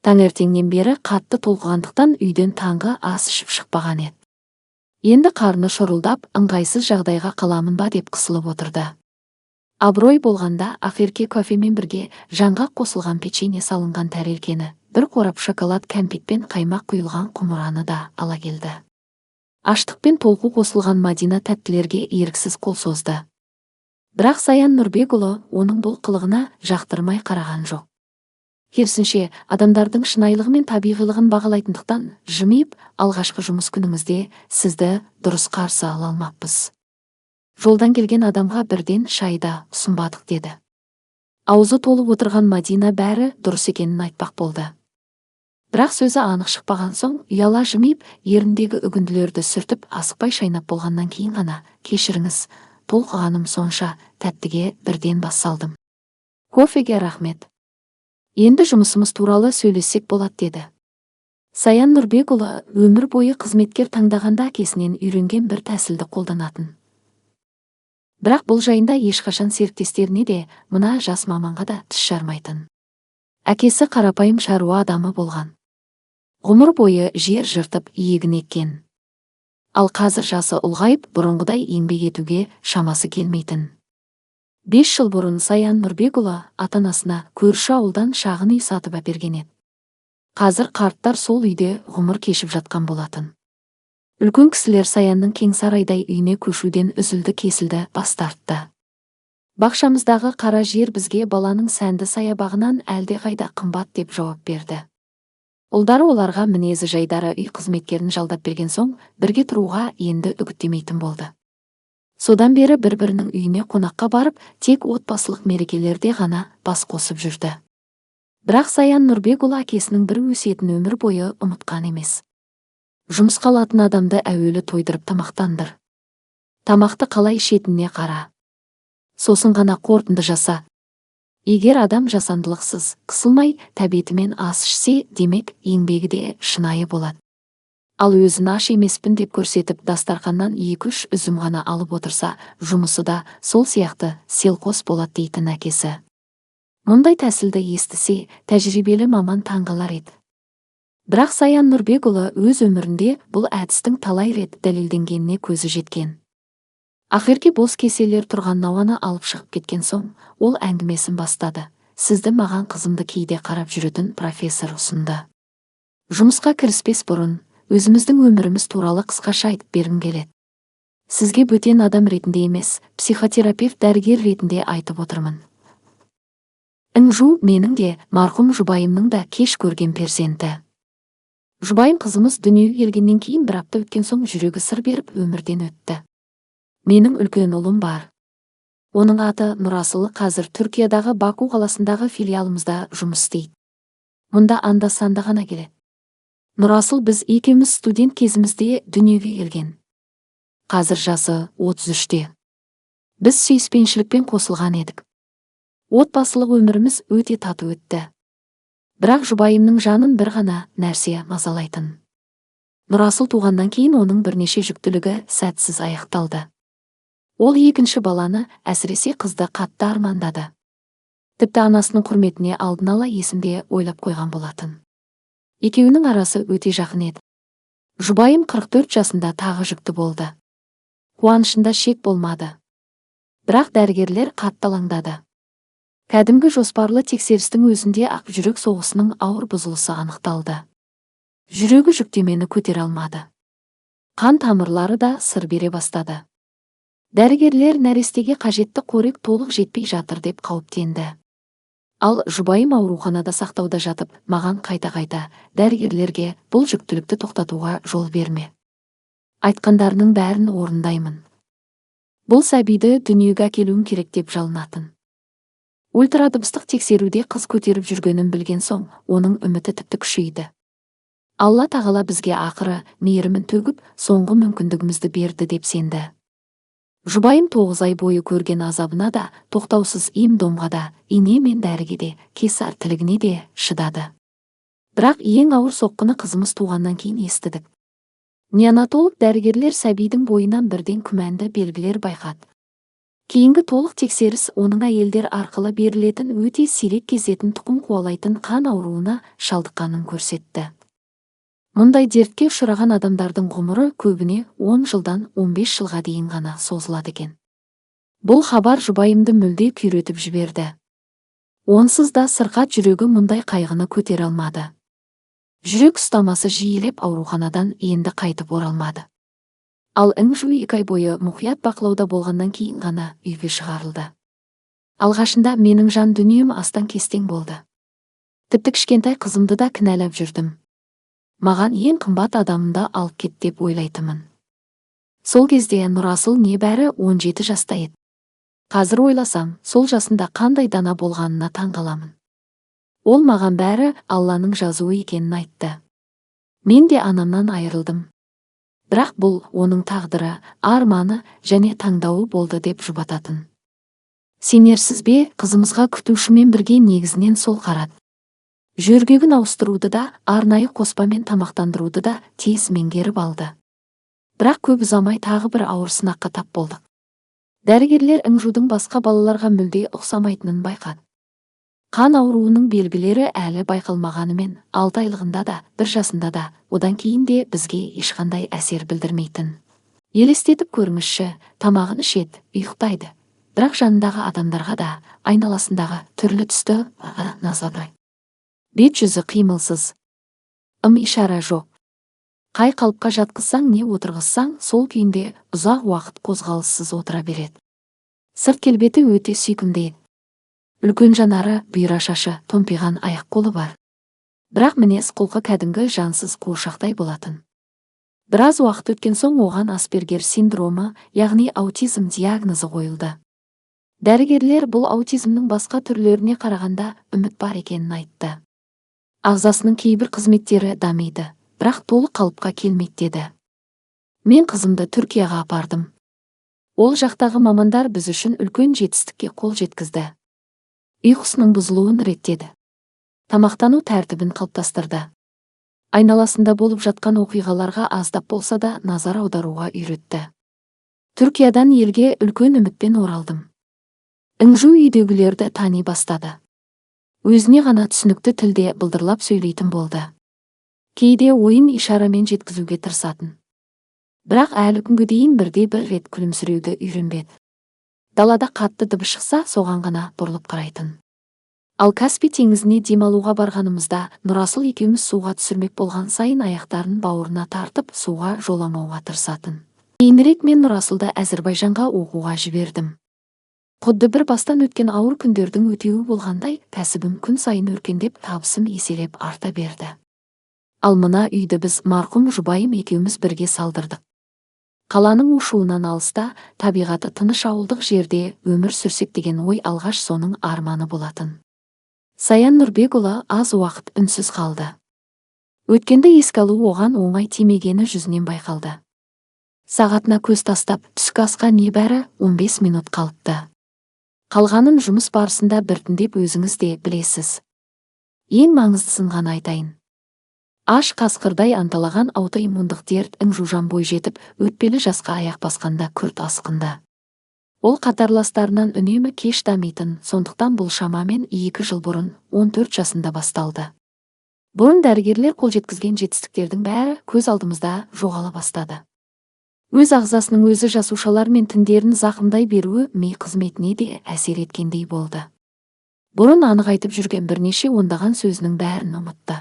Таңертеңнен бері қатты толқығандықтан үйден таңғы ас ішіп шықпаған еді. Енді қарны шұрылдап, ыңғайсыз жағдайға қаламын ба деп қысылып отырды. Абырой болғанда Ақерке кофемен бірге жанға қосылған печенье салынған тәрелкені, бір қорап шоколад кәмпит пен қаймақ құйылған құмыраны да ала келді. Аштықпен толқу қосылған Мадина тәттілерге еріксіз қол созды. Бірақ Саян Нұрбекұлы оның бұл қылығына жақтырмай қараған жоқ. Керісінше, адамдардың шынайылығы мен табиғилығын бағалайтындықтан жымиып, алғашқы жұмыс күніңізде сізді дұрыс қарсы ала алмаппыз. Жолдан келген адамға бірден шайда ұсынбадық деді. Аузы толып отырған Мадина бәрі дұрыс екенін айтпақ болды. Бірақ сөзі анық шықпаған соң, ұяла жымиып, еріндегі үгінділерді сүртіп, асықпай шайнап болғаннан кейін ғана, кешіріңіз, толқығаным сонша, тәттіге бірден бас салдым. Кофеге рахмет. Енді жұмысымыз туралы сөйлессек болады деді. Саян Нұрбекұлы өмір бойы қызметкер таңдағанда әкесінен үйренген бір тәсілді қолданатын. Бірақ бұл жайында ешқашан серіктестеріне де, мына жас маманға да тіс жармайтын. Әкесі қарапайым шаруа адамы болған. Ғұмыр бойы жер жыртып иегін еккен. Ал қазір жасы ұлғайып, бұрынғыдай еңбек етуге шамасы келмейтін. 5 жыл бұрын Саян Нұрбекұлы ата-анасына көрші ауылдан шағын үй сатып әперген еді. Қазір қарттар сол үйде ғұмыр кешіп жатқан болатын. Үлкен кісілер Саянның Кеңсарайдай үйіне көшуден үзілді-кесілді бас тартты. Бақшамыздағы қара жер бізге баланың сәнді саябағынан әлдеқайда қымбат деп жауап берді. Ұлдары оларға мінезі жайдары үй қызметкерін жалдап берген соң, бірге тұруға енді үгіттемейтін болды. Содан бері бір-бірінің үйіне қонаққа барып, тек отбасылық мерекелерде ғана бас қосып жүрді. Бірақ Саян Нұрбекұлы әкесінің бір өсиетін өмір бойы ұмытқан емес. Жұмысқа алатын адамды әуелі тойдырып тамақтандыр. Тамақты қалай ішетініне қара. Сосын ғана қорытынды жаса. Егер адам жасандылықсыз, қысылмай, тәбетімен ас ішсе, демек еңбегі де шынайы болады. Ал өзін аш емеспін деп көрсетіп, дастарханнан 2-3 үзім ғана алып отырса, жұмысы да сол сияқты селқос болады дейтін әкесі. Мұндай тәсілді естісе, тәжірибелі маман таңғалар еді. Бірақ Саян Нұрбекұлы өз өмірінде бұл әдістің талай рет дәлелденгеніне көзі жеткен. Ақерке бос кеселер тұрған науаны алып шығып кеткен соң, ол әңгімесін бастады. Сізді маған қызымды кейде қарап жүретін профессор ұсынды. Жұмысқа кіріспес бұрын, өзіміздің өміріміз туралы қысқаша айтып бергім келеді. Сізге бөтен адам ретінде емес, психотерапевт дәрігер ретінде айтып отырмын. Інжу менің де, марқұм жұбайымның да кеш көрген перзенті. Жұбайым қызымыз дүниеге келгеннен кейін бір апта өткен соң жүрегі сыр беріп өмірден өтті. Менің үлкен ұлым бар. Оның аты Нұрасыл, қазір Түркиядағы Баку қаласындағы филиалымызда жұмыс істейді. Мұнда анда-санда ғана келеді. Нұрасыл біз екеуміз студент кезімізде дүниеге келген. Қазір жасы 33-те. Біз сүйіспеншілікпен қосылған едік. Отбасылық өміріміз өте тату өтті. Бірақ жұбайымның жанын бір ғана нәрсе мазалайтын. Нұрасыл туғаннан кейін оның бірнеше жүктілігі сәтсіз аяқталды. Ол екінші баланы, әсіресе қызды қатты армандады. Тіпті анасының құрметіне алдын ала есімде ойлап қойған болатын. Екеуінің арасы өте жақын еді. Жұбайым 44 жасында тағы жүкті болды. Қуанышында шек болмады. Бірақ дәрігерлер қатты алаңдады. Кәдімгі жоспарлы тексерістің өзінде ақ жүрек соғысының ауыр бұзылысы анықталды. Жүрегі жүктемені көтере алмады. Қан тамырлары да сыр бере бастады. Дәрігерлер нәрестеге қажетті қорек толық жетпей жатыр деп қауіптенді. Ал жұбайым ауруханада сақтауда жатып, маған қайта-қайта дәрігерлерге бұл жүктілікті тоқтатуға жол берме. Айтқандарының бәрін орындаймын. Бұл сәбиді дүниеге әкелуім керек деп жалынатын. Ультрадыбыстық тексеруде қыз көтеріп жүргенін білген соң, оның үміті тіпті күшейді. Алла тағала бізге ақыры мейірімін төгіп, соңғы мүмкіндігімізді берді деп сенді. Жұбайым 9 ай бойы көрген азабына да, тоқтаусыз ем-домға да, ине мен дәріге де, кесар тілігіне де шыдады. Бірақ ең ауыр соққыны қызымыз туғаннан кейін естідік. Неонатолог дәрігерлер сәбидің бойынан бірден күмәнді белгілер байқады. Кейінгі толық тексеріс оның әйелдер арқылы берілетін өте сирек кездесетін тұқым қуалайтын қан ауруына шалдыққанын көрсетті. Мұндай дертке ұшыраған адамдардың ғұмыры көбіне 10 жылдан 15 жылға дейін ғана созылады екен. Бұл хабар жұбайымды мүлде күйретіп жіберді. Онсыз да сырқат жүрегі мұндай қайғыны көтере алмады. Жүрек ұстамасы жиілеп ауруханадан енді қайтып оралмады. Ал Інжу 2 ай бойы мұқият бақылауда болғаннан кейін ғана үйге шығарылды. Алғашында менің жан дүнием астан-кестең болды. Тіпті кішкентай қызымды да кінәлап жүрдім. Маған ең қымбат адамымды алып кет деп ойлайтымын. Сол кезде Нұрасыл небәрі 17 жаста еді. Қазір ойласам, сол жасында қандай дана болғанына таңғаламын. Ол маған бәрі Алланың жазуы екенін айтты. Мен де анамнан айырылдым. Бірақ бұл оның тағдыры, арманы және таңдауы болды деп жұбататын. Сенерсіз бе, қызымызға күтушімен бірге негізінен сол қарады. Жөргегін ауыстыруды да, арнайы қоспамен тамақтандыруды да тез меңгеріп алды. Бірақ көп ұзамай тағы бір ауыр сынаққа тап болдық. Дәрігерлер Інжудің басқа балаларға мүлде ұқсамайтынын байқады. Қан ауруының белгілері әлі байқалмағанымен, 6 айлығында да, 1 жасында да, одан кейін де бізге ешқандай әсер білдірмейтін. Елестетіп көріңізші, тамағын ішеді, ұйықтайды. Бірақ жанындағы адамдарға да, айналасындағы түрлі түсті назар. Бет жүзі қимылсыз. Ишара жоқ. Қай қалыпқа жатқызсаң не отырғызсаң, сол күйінде ұзақ уақыт қозғалыссыз отыра береді. Сырт келбеті өте сүйкімді. Үлкен жанары, бұйра шашы, томпиған аяқ-қолы бар. Бірақ мінез құлқы кәдімгі жансыз қуыршақтай болатын. Біраз уақыт өткен соң оған Аспергер синдромы, яғни аутизм диагнозы қойылды. Дәрігерлер бұл аутизмнің басқа түрлеріне қарағанда үміт бар екенін айтты. Ағзасының кейбір қызметтері дамиды, бірақ толық қалыпқа келмейді деді. Мен қызымды Түркияға апардым. Ол жақтағы мамандар біз үшін үлкен жетістікке қол жеткізді. Ұйқысының бұзылуын реттеді. Тамақтану тәртібін қалыптастырды. Айналасында болып жатқан оқиғаларға аздап болса да назар аударуға үйретті. Түркиядан елге үлкен үмітпен оралдым. Інжу үйдегілерді тани бастады. Өзіне ғана түсінікті тілде былдырлап сөйлейтін болды. Кейде ойын ишарамен жеткізуге тырысатын. Бірақ әлі күнге дейін бірде-бір рет күлімсіреуді үйренбеді. Далада қатты дыбыс шықса, соған ғана бұрылып қарайтын. Ал Каспий теңізіне демалуға барғанымызда Нұрасыл екеуміз суға түсірмек болған сайын аяқтарын бауырына тартып, суға жоламауға тырысатын. Кейінірек мен Нұрасылды Әзірбайжанға оқуға жібердім. Құдды бір бастан өткен ауыр күндердің өтеуі болғандай, кәсібім күн сайын өркендеп, табысым еселеп арта берді. Ал мына үйді біз марқұм жұбайым екеуміз бірге салдырдық. Қаланың ушуынан алыста, табиғаты тыныш ауылдық жерде өмір сүрсек деген ой алғаш соның арманы болатын. Саян Нұрбекұлы аз уақыт үнсіз қалды. Өткенді еске алу оған оңай тимегені жүзінен байқалды. Сағатына көз тастап, түскі асқа небәрі 15 минут қалыпты. Қалғанын жұмыс барысында біртіндеп өзіңіз де білесіз. Ең маңыздысын ғана айтайын. Аш қасқырдай анталаған аутоиммундық дерт Інжужан бой жетіп, өтпелі жасқа аяқ басқанда күрт асқынды. Ол қатарластарынан үнемі кеш дамитын, сондықтан бұл шамамен 2 жыл бұрын 14 жасында басталды. Бұрын дәрігерлер қол жеткізген жетістіктердің бәрі көз алдымызда жоғала бастады. Өз ағзасының өзі жасушалар мен тіндерін зақымдай беруі ми қызметіне де әсер еткендей болды. Бұрын анық айтып жүрген бірнеше ондаған сөзінің бәрін ұмытты.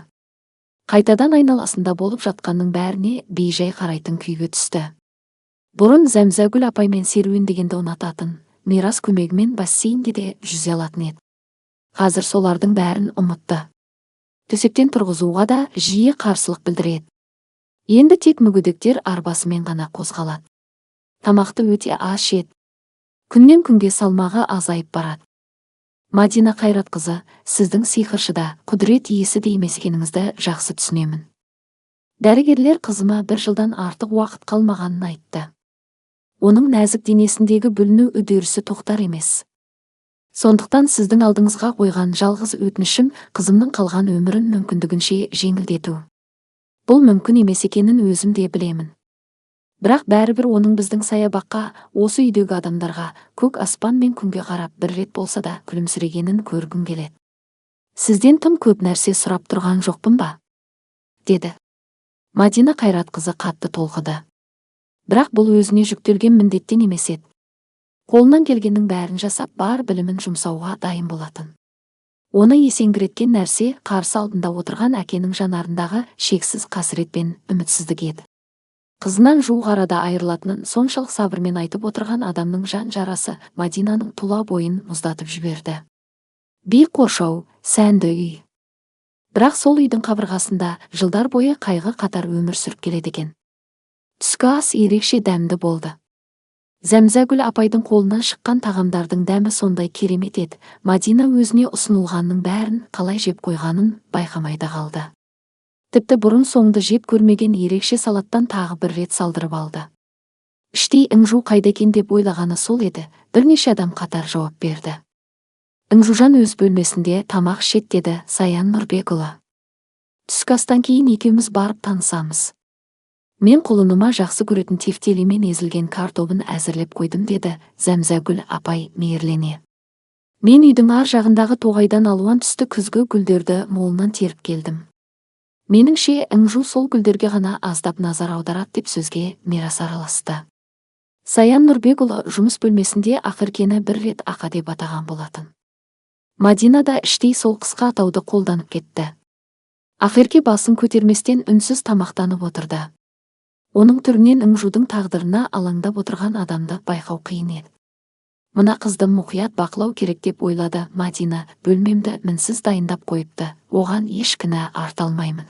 Қайтадан айналасында болып жатқанның бәріне бейжай қарайтын күйге түсті. Бұрын Зәмзәгүл апаймен серуендегенді ұнататын, мирас көмегімен бассейнде де жүзе алатын еді. Қазір солардың бәрін ұмытты. Төсектен тұрғызуға да жиі қарсылық білдіреді. Енді тек мүгедектер арбасымен ғана қозғалады. Тамақты өте аз жеді. Күннен күнге салмағы азайып барады. Мадина Қайратқызы, сіздің сиқыршыда құдірет иесі де емес екеніңізді жақсы түсінемін. Дәрігерлер қызыма 1 жылдан артық уақыт қалмағанын айтты. Оның нәзік денесіндегі бүліну үдерісі тоқтар емес. Сондықтан сіздің алдыңызға қойған жалғыз өтінішім қызымның қалған өмірін мүмкіндігінше жеңілдету. Бұл мүмкін емес екенін өзім де білемін. Бірақ бәрібір оның біздің саябаққа, осы үйдегі адамдарға, көк аспан мен күнге қарап 1 рет болса да күлімсірегенін көргім келеді. Сізден тым көп нәрсе сұрап тұрған жоқпын ба? Деді. Мадина Қайратқызы қатты толқыды. Бірақ бұл өзіне жүктелген міндеттен емес еді. Қолынан келгеннің бәрін жасап, бар білімін жұмсауға дайын болатын. Оны есеңгіреткен нәрсе қарсы алдында отырған әкенің жанарындағы шексіз қасірет пен үмітсіздік еді. Қызынан жуық арада айырылатынын соншалық сабырмен айтып отырған адамның жан жарасы Мадинаның тұла бойын мұздатып жіберді. Биік қоршау, сәнді үй. Бірақ сол үйдің қабырғасында жылдар бойы қайғы қатар өмір сүріп келеді екен. Түскі ас ерекше дәмді болды. Зәмзәгүл апайдың қолынан шыққан тағамдардың дәмі сондай керемет еді. Мадина өзіне ұсынылғанның бәрін қалай жеп қойғанын байқамай да қалды. Тіпті бұрын соңды жеп көрмеген ерекше салаттан тағы 1 рет салдырып алды. Іштей Іңжу қайда екен деп ойлағаны сол еді. Бірнеше адам қатар жауап берді. Іңжужан өз бөлмесінде тамақ ішеді деді Саян Нұрбекұлы. Түскі астан кейін екеуміз барып танысамыз. Мен құлыныма жақсы көретін тефтелімен езілген картобын әзірлеп қойдым деді Зәмзәгүл апай мейірлене. Мен үйдің ар жағындағы тоғайдан алуан түсті күзгі гүлдерді молынан теріп келдім. Меніңше Іңжу сол гүлдерге ғана аздап назар аударады деп сөзге Мирас араласты. Саян Нұрбекұлы жұмыс бөлмесінде Ақеркені 1 рет Ақа деп атаған болатын. Мадина да іштей сол қысқа атауды қолданып кетті. Ақерке басын көтерместен үнсіз тамақтанып отырды. Оның түрінен Іңжудың тағдырына алаңдап отырған адамды байқау қиын еді. Мына қызды мұқият бақылау керек деп ойлады Мадина. Бөлмемді мінсіз дайындап қойыпты. Оған еш кінә арта алмаймын.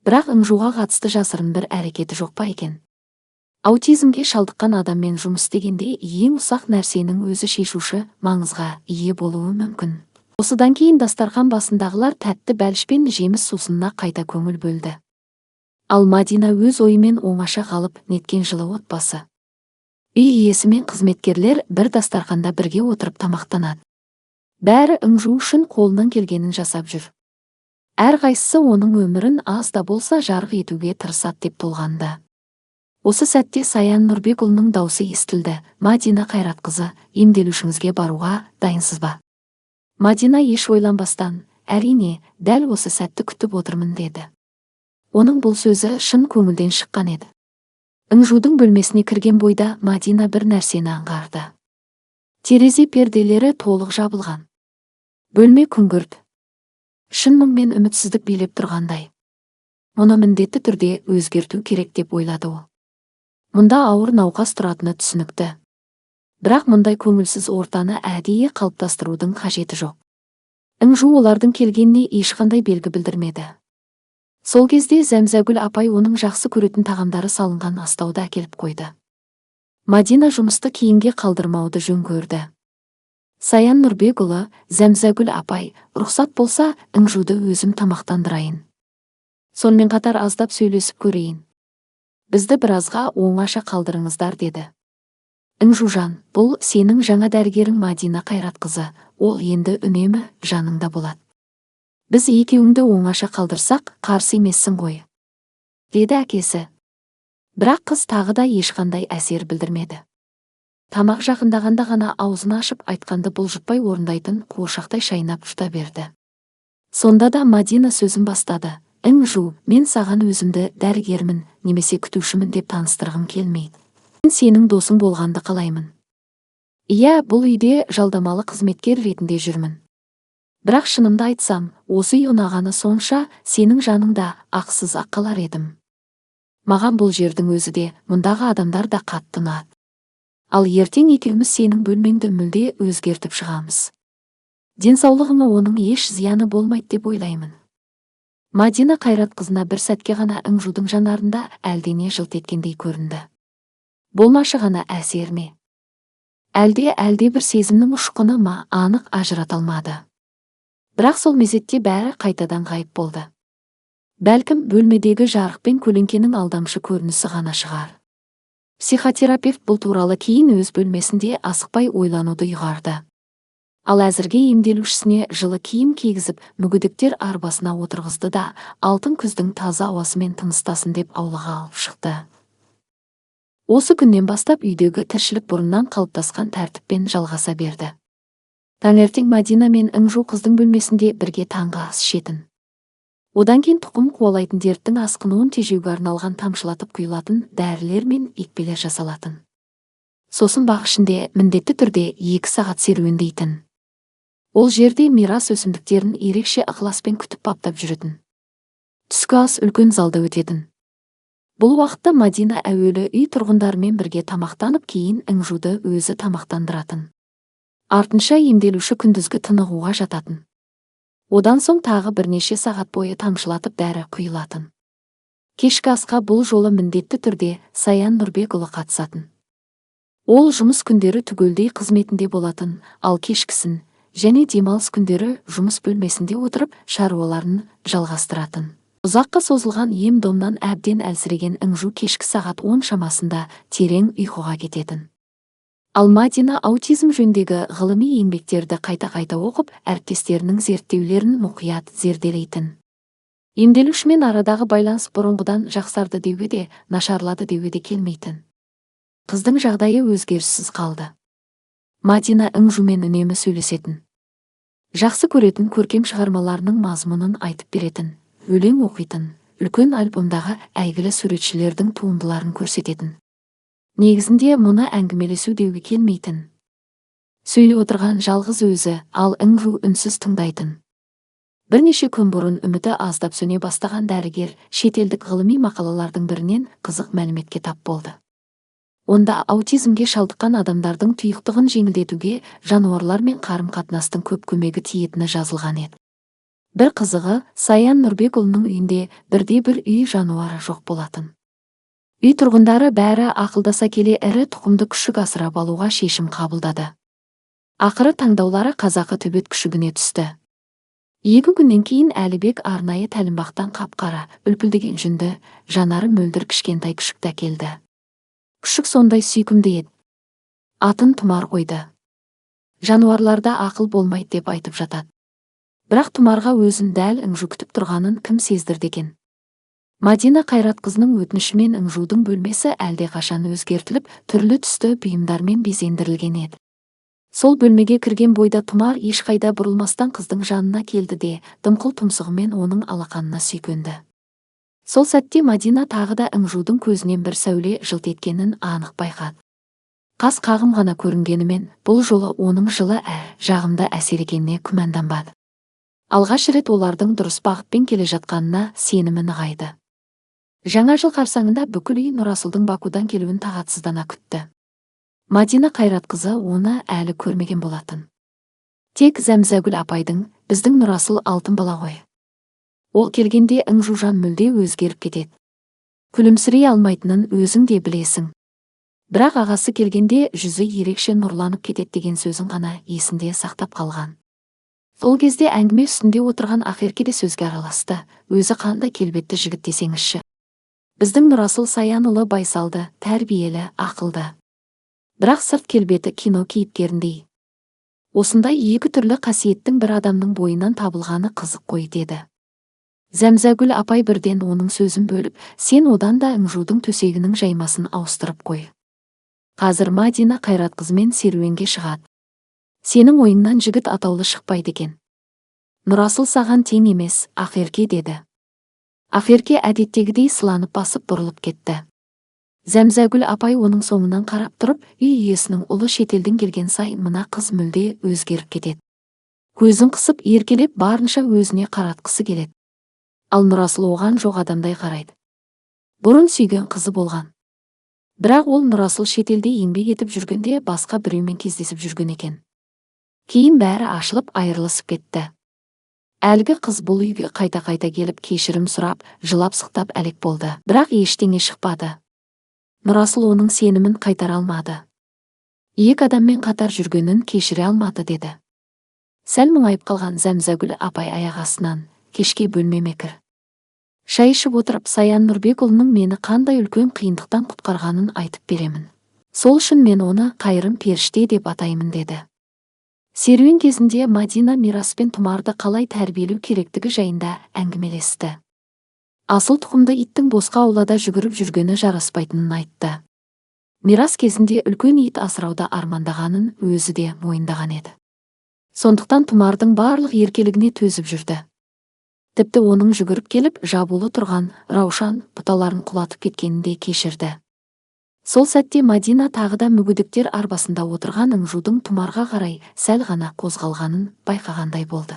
Бірақ Іңжуға қатысты жасырын бір әрекеті жоқ па екен? Аутизмге шалдыққан адаммен жұмыс істегенде ең ұсақ нәрсенің өзі шешуші маңызға ие болуы мүмкін. Осыдан кейін дастархан басындағылар тәтті бәліш пен жеміс сусынына қайта көңіл бөлді. Ал Мадина өз ойымен оңаша қалып неткен жылы отбасы. Үй иесі мен қызметкерлер бір дастарханда бірге отырып тамақтанады. Бәрі Іңжу үшін қолынан келгенін жасап жүр. Әрқайсысы оның өмірін аз да болса жарық етуге тырысады деп толғанды. Осы сәтте Саян Нұрбекұлының даусы естілді. Мадина Қайратқызы, емделушіңізге баруға дайынсыз ба? Мадина еш ойланбастан, әрине, дәл осы сәтті күтіп отырмын деді. Оның бұл сөзі шын көңілден шыққан еді. Іңжудың бөлмесіне кірген бойда Мадина бір нәрсені аңғарды. Терезе перделері толық жабылған. Бөлме күңгірт. Шын мұң мен үмітсіздік билеп тұрғандай. Мұны міндетті түрде өзгерту керек деп ойлады ол. Мұнда ауыр науқас тұратыны түсінікті. Бірақ мұндай көңілсіз ортаны әдейі қалыптастырудың қажеті жоқ. Іңжу олардың келгеніне ешқандай белгі білдірмеді. Сол кезде Зәмзәгүл апай оның жақсы көретін тағамдары салынған астауды әкеліп қойды. Мадина жұмысты кейінге қалдырмауды жөн көрді. Саян Нұрбекұлы, Зәмзәгүл апай, рұқсат болса, Іңжуді өзім тамақтандырайын. Сонымен қатар аздап сөйлесіп көрейін. Бізді біразға оңаша қалдырыңыздар деді. Іңжужан, бұл сенің жаңа дәрігерің Мадина Қайратқызы, ол енді үнемі жаныңда болады. Біз екеуіңді оңаша қалдырсақ, қарсы емессің ғой, деді әкесі. Бірақ қыз тағы да ешқандай әсер білдірмеді. Тамақ жақындағанда ғана аузын ашып айтқанды бұлжытпай орындайтын қуыршақтай шайнап жұта берді. Сонда да Мадина сөзін бастады. Іңжу, мен саған өзімді дәрігермін, немесе күтушімін деп таныстырғым келмейді. Мен сенің досың болғанды қалаймын. Иә, бұл үйде жалдамалы қызметкер ретінде жүрмін. Бірақ шынымды айтсам, осы үй ұнағаны сонша, сенің жаныңда ақсыз ақ қалар едім. Маған бұл жердің өзі де, мұндағы адамдар да қатты ұнады. Ал ертең екеуміз сенің бөлмеңді мүлде өзгертіп шығамыз. Денсаулығыңа оның еш зияны болмайды деп ойлаймын. Мадина Қайратқызына бір сәтке ғана ыңжудың жанарында әлдене жылт еткендей көрінді. Болмашы ғана әсер ме? Әлде бір сезімнің ұшқыны ма, анық ажырата алмады. Бірақ сол мезетте бәрі қайтадан ғайып болды. Бәлкім бөлмедегі жарық пен көлеңкенің алдамшы көрінісі ғана шығар. Психотерапевт бұл туралы кейін өз бөлмесінде асықпай ойлануды ұйғарды. Ал әзірге емделушісіне жылы киім кигізіп, мүгедектер арбасына отырғызды да, алтын күздің таза ауасымен тыныстасын деп аулаға алып шықты. Осы күннен бастап үйдегі тіршілік бұрыннан қалыптасқан тәртіппен жалғаса берді. Таңертең Мадина мен ыңжу қыздың бөлмесінде бірге таңғы ас ішетін. Одан кейін тұқым қуалайтын дерттің асқынуын тежеуге арналған тамшылатып құйылатын дәрілер мен екпелер жасалатын. Сосын бақ ішінде міндетті түрде 2 сағат серуендейтін. Ол жерде мирас өсімдіктерін ерекше ықыласпен күтіп баптап жүретін. Түскі ас үлкен залда өтетін. Бұл уақытта Мадина әуелі үй тұрғындарымен бірге тамақтанып, кейін ыңжуды өзі тамақтандыратын. Артынша емделуші күндізгі тынығуға жататын. Одан соң тағы бірнеше сағат бойы тамшылатып дәрі құйылатын. Кешкі асқа бұл жолы міндетті түрде Саян Нұрбекұлы қатысатын. Ол жұмыс күндері түгелдей қызметінде болатын, ал кешкісін және демалыс күндері жұмыс бөлмесінде отырып шаруаларын жалғастыратын. Ұзаққа созылған ем-домнан әбден әлсіреген ыңжу кешкі сағат 10 шамасында терең ұйқыға кететін. Ал Мадина аутизм жөніндегі ғылыми еңбектерді қайта-қайта оқып, әріптестерінің зерттеулерін мұқият зерделейтін. Емделушімен арадағы байланыс бұрынғыдан жақсарды деуге де, нашарлады деуге де келмейтін. Қыздың жағдайы өзгеріссіз қалды. Мадина ыңжумен үнемі сөйлесетін. Жақсы көретін көркем шығармаларының мазмұнын айтып беретін, өлең оқитын, үлкен альбомдағы әйгілі суретшілердің туындыларын көрсететін. Негізінде мұны әңгімелесу деуге келмейтін. Сөйлеп отырған жалғыз өзі, ал ыңжу үнсіз тыңдайтын. Бірнеше күн бұрын үміті аздап сөне бастаған дәрігер шетелдік ғылыми мақалалардың бірінен қызық мәліметке тап болды. Онда аутизмге шалдыққан адамдардың тұйықтығын жеңілдетуге жануарлармен қарым-қатынастың көп көмегі тиетіні жазылған еді. Бір қызығы, Саян Нұрбекұлының үйінде бірде-бір үй жануары жоқ болатын. Үй тұрғындары бәрі ақылдаса келе ірі тұқымды күшік асырап алуға шешім қабылдады. Ақыры таңдаулары қазақы төбет күшігіне түсті. 2 күннен кейін Әлібек арнайы тәлімбақтан қап-қара, үлпілдеген жүнді, жанары мөлдір кішкентай күшікті әкелді. Күшік сондай сүйкімді еді. Атын Тұмар қойды. Жануарларда ақыл болмайды деп айтып жатады. Бірақ Тұмарға өзін дәл ыңжу күтіп тұрғанын кім сездірді екен? Мадина Қайратқызының өтінішімен ыңжудың бөлмесі әлдеқашан өзгертіліп, түрлі түсті бұйымдармен безендірілген еді. Сол бөлмеге кірген бойда Тұмар ешқайда бұрылмастан қыздың жанына келді де, дымқыл тұмсығымен оның алақанына сүйкенді. Сол сәтте Мадина тағы да ыңжудың көзінен бір сәуле жылт еткенін анық байқады. Қас қағым ғана көрінгенімен, бұл жолы оның жылы жағымды әсер екеніне күмәнданбады. Алғаш рет олардың дұрыс бағытпен келе жатқанына сенімі нығайды. Жаңа жыл қарсаңында бүкіл үй Нұрасылдың Бакудан келуін тағатсыздана күтті. Мадина Қайратқызы оны әлі көрмеген болатын. Тек Зәмзәгүл апайдың, біздің Нұрасыл алтын бала ғой. Ол келгенде ыңжужан мүлде өзгеріп кетеді. Күлімсірей алмайтынын өзің де білесің. Бірақ ағасы келгенде жүзі ерекше нұрланып кетеді деген сөзін ғана есінде сақтап қалған. Сол кезде әңгіме үстінде отырған Ақерке де сөзге араласты. Өзі қандай келбетті жігіт десеңізші. Біздің Нұрасыл Саянұлы байсалды, тәрбиелі, ақылды. Бірақ сырт келбеті кино кейіпкеріндей. Осындай 2 түрлі қасиеттің бір адамның бойынан табылғаны қызық қой деді. Зәмзәгүл апай бірден оның сөзін бөліп, сен одан да ыңжудың төсегінің жаймасын ауыстырып қой. Қазір Мадина Қайратқызымен серуенге шығады. Сенің ойыңнан жігіт атаулы шықпайды екен. Нұрасыл саған тең емес, Ақерке деді. Ақерке әдеттегідей сыланып басып бұрылып кетті. Зәмзәгүл апай оның соңынан қарап тұрып, үй иесінің ұлы шетелден келген сайын мына қыз мүлде өзгеріп кетеді. Көзін қысып еркелеп барынша өзіне қаратқысы келеді. Ал Нұрасыл оған жоқ адамдай қарайды. Бұрын сүйген қызы болған. Бірақ ол Нұрасыл шетелде еңбек етіп жүргенде басқа біреумен кездесіп жүрген екен. Кейін бәрі ашылып айырылысып кетті. Әлгі қыз бұл үйге қайта-қайта келіп кешірім сұрап, жылап-сықтап әлек болды. Бірақ ештеңе шықпады. Нұрасыл оның сенімін қайтара алмады. Екі адаммен қатар жүргенін кешіре алмады деді. Сәл мұңайып қалған Зәмзәгүл апай аяқ астынан, кешке бөлмеме кір. Шай ішіп отырып Саян Нұрбекұлының мені қандай үлкен қиындықтан құтқарғанын айтып беремін. Сол үшін мен оны қайырым періште деп атаймын деді. Серуен кезінде Мадина Мирас пен Тұмарды қалай тәрбиелеу керектігі жайында әңгімелесті. Асыл тұқымды иттің босқа аулада жүгіріп жүргені жараспайтынын айтты. Мирас кезінде үлкен ит асырауды армандағанын өзі де мойындаған еді. Сондықтан Тұмардың барлық еркелігіне төзіп жүрді. Тіпті оның жүгіріп келіп жабулы тұрған раушан бұталарын құлатып кеткенін де кешірді. Сол сәтте Мадина тағы да мүгедектер арбасында отырған Ыңжудың Тұмарға қарай сәл ғана қозғалғанын байқағандай болды.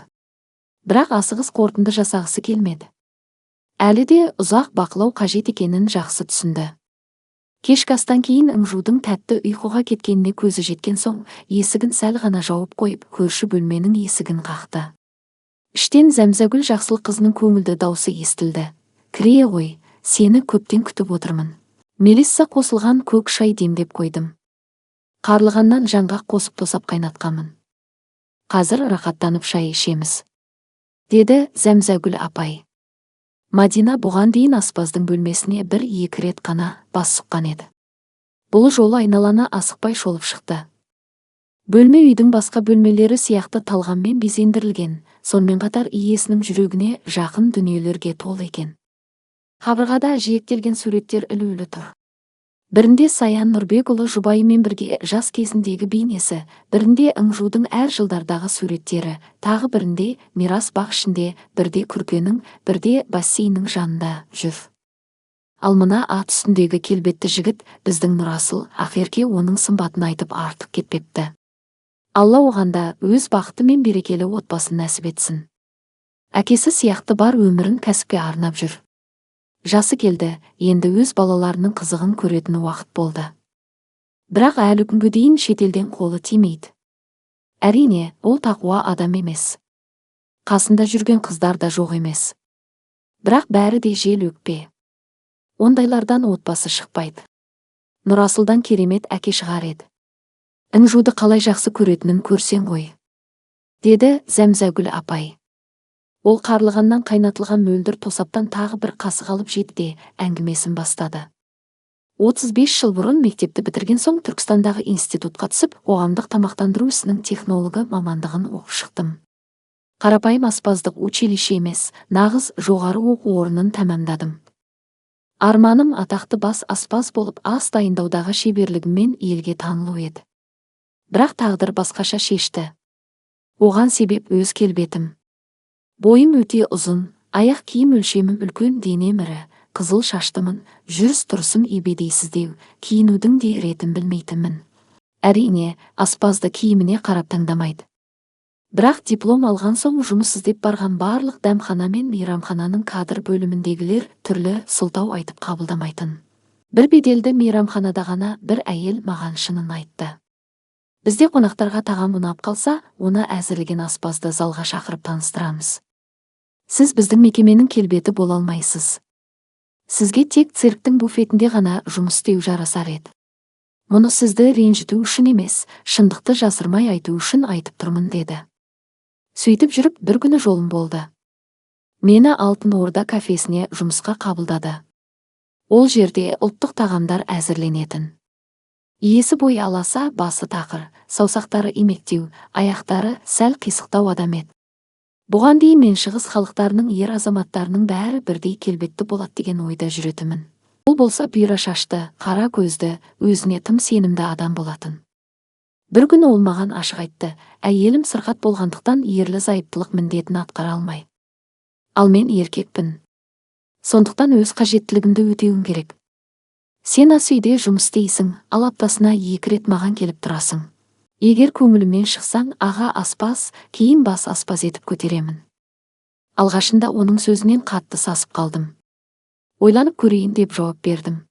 Бірақ асығыс қорытынды жасағысы келмеді. Әлі де ұзақ бақылау қажет екенін жақсы түсінді. Кешкі астан кейін Ыңжудың тәтті ұйқыға кеткеніне көзі жеткен соң, есігін сәл ғана жауып қойып, көрші бөлменің есігін қақты. Іштен Зәмзәгүл Жақсылық қызының көңілді даусы естілді. «Кіре ғой, сені көптен күтіп отырмын. Мелисса қосылған көк шай демдеп қойдым. Қарлығаннан жаңғақ қосып тосап қайнатқанмын. Қазір рақаттанып шай ішеміз», деді Зәмзәгүл апай. Мадина бұған дейін аспаздың бөлмесіне бір-екі рет қана бас сұққан еді. Бұл жолы айналаны асықпай шолып шықты. Бөлме үйдің басқа бөлмелері сияқты талғанмен безендірілген, сонымен қатар иесінің жүрегіне жақын дүниелерге толы екен. Қабырғада жиектелген суреттер ілулі тұр. Бірінде Саян Нұрбекұлы жұбайымен бірге жас кезіндегі бейнесі, бірінде Ыңжудың әр жылдардағы суреттері, тағы бірінде Мирас бақ ішінде, бірде күркенің, бірде бассейннің жанында жүр. Ал мына ат үстіндегі келбетті жігіт біздің Нұрасыл, ақерке оның сымбатын айтып артық кетпепті. Алла оғанда өз бақыты мен берекелі отбасын нәсіп етсін. Әкесі сияқты бар өмірін кәсіпке арнап жүр. Жасы келді, енді өз балаларының қызығын көретін уақыт болды. Бірақ әлі күнге дейін шетелден қолы тимейді. Әрине, ол тақуа адам емес. Қасында жүрген қыздар да жоқ емес. Бірақ бәрі де жел өкпе. Ондайлардан отбасы шықпайды. Нұрасылдан керемет әке шығар еді. Ыңжуды қалай жақсы көретінін көрсең ғой, деді Зәмзәгүл апай. Ол қарлығаннан қайнатылған мөлдір тосаптан тағы бір қасық алып жеді де әңгімесін бастады. 35 жыл бұрын мектепті бітірген соң Түркістандағы институтқа түсіп, қоғамдық тамақтандыру ісінің технологы мамандығын оқып шықтым. Қарапайым аспаздық училище емес, нағыз жоғары оқу орнын тәмамдадым. Арманым атақты бас аспаз болып, ас дайындаудағы шеберлігіммен елге танылу еді. Бірақ тағдыр басқаша шешті. Оған себеп өз келбетім. Бойым өте ұзын, аяқ киім өлшемім үлкен, денем ірі, қызыл шаштымын, жүріс-тұрысым ебедейсіздеу, киінудің де ретін білмейтінмін. Әрине, аспазды киіміне қарап таңдамайды. Бірақ диплом алған соң жұмыс іздеп барған барлық дәмхана мен мейрамхананың кадр бөліміндегілер түрлі сылтау айтып қабылдамайтын. Бір беделді мейрамханада ғана бір әйел маған шынын айтты. Бізде қонақтарға тағам ұнап қалса, оны әзірлеген аспазды залға шақырып таныстырамыз. Сіз біздің мекеменің келбеті бола алмайсыз. Сізге тек цирктің буфетінде ғана жұмыс істеу жарасар еді. Мұны сізді ренжіту үшін емес, шындықты жасырмай айту үшін айтып тұрмын, деді. Сөйтіп жүріп бір күні жолым болды. Мені Алтын Орда кафесіне жұмысқа қабылдады. Ол жерде ұлттық тағамдар әзірленетін. Иесі бой аласа, басы тақыр, саусақтары имектеу, аяқтары сәл қисықтау адам еді. Бұған дейін мен шығыс халықтарының ер азаматтарының бәрі бірдей келбетті болады деген ойда жүретімін. Ол болса бұйра шашты, қара көзді, өзіне тым сенімді адам болатын. Бір күні ол маған ашық айтты, әйелім сырқат болғандықтан ерлі зайыптылық міндетін атқара алмай. Ал мен еркекпін. Сондықтан өз қажеттілігімді өтеуім керек. Сен ас үйде жұмыс істейсің, ал аптасына 2 рет маған келіп тұрасың. Егер көңілімен шықсаң, аға аспаз, кейін бас аспаз етіп көтеремін. Алғашында оның сөзінен қатты сасып қалдым. Ойланып көрейін деп жауап бердім.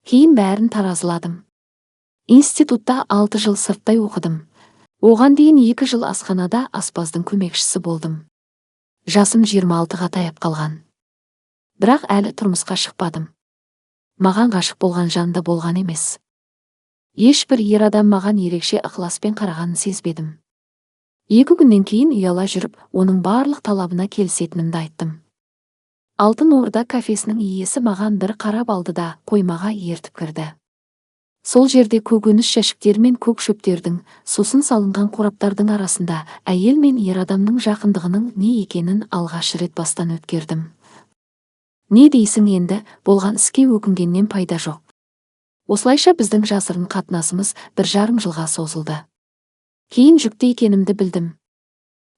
Кейін бәрін таразыладым. Институтта 6 жыл сырттай оқыдым. Оған дейін 2 жыл асханада аспаздың көмекшісі болдым. Жасым 26-ға таяп қалған. Бірақ әлі тұрмысқа шықпадым. Маған ғашық болған жанды болған емес. Ешбір ер адам маған ерекше ықыласпен қарағанын сезбедім. 2 күннен кейін ұяла жүріп, оның барлық талабына келісетінімді айттым. Алтын Орда кафесінің иесі маған бір қарап алды да қоймаға ертіп кірді. Сол жерде көкөніс жәшіктері мен көк шөптердің, сосын салынған қораптардың арасында әйел мен ер адамның жақындығының не екенін алғаш рет бастан өткердім. Не дейсің енді, болған іске өкінгеннен пайда жоқ. Осылайша біздің жасырын қатынасымыз 1,5 жылға созылды. Кейін жүкті екенімді білдім.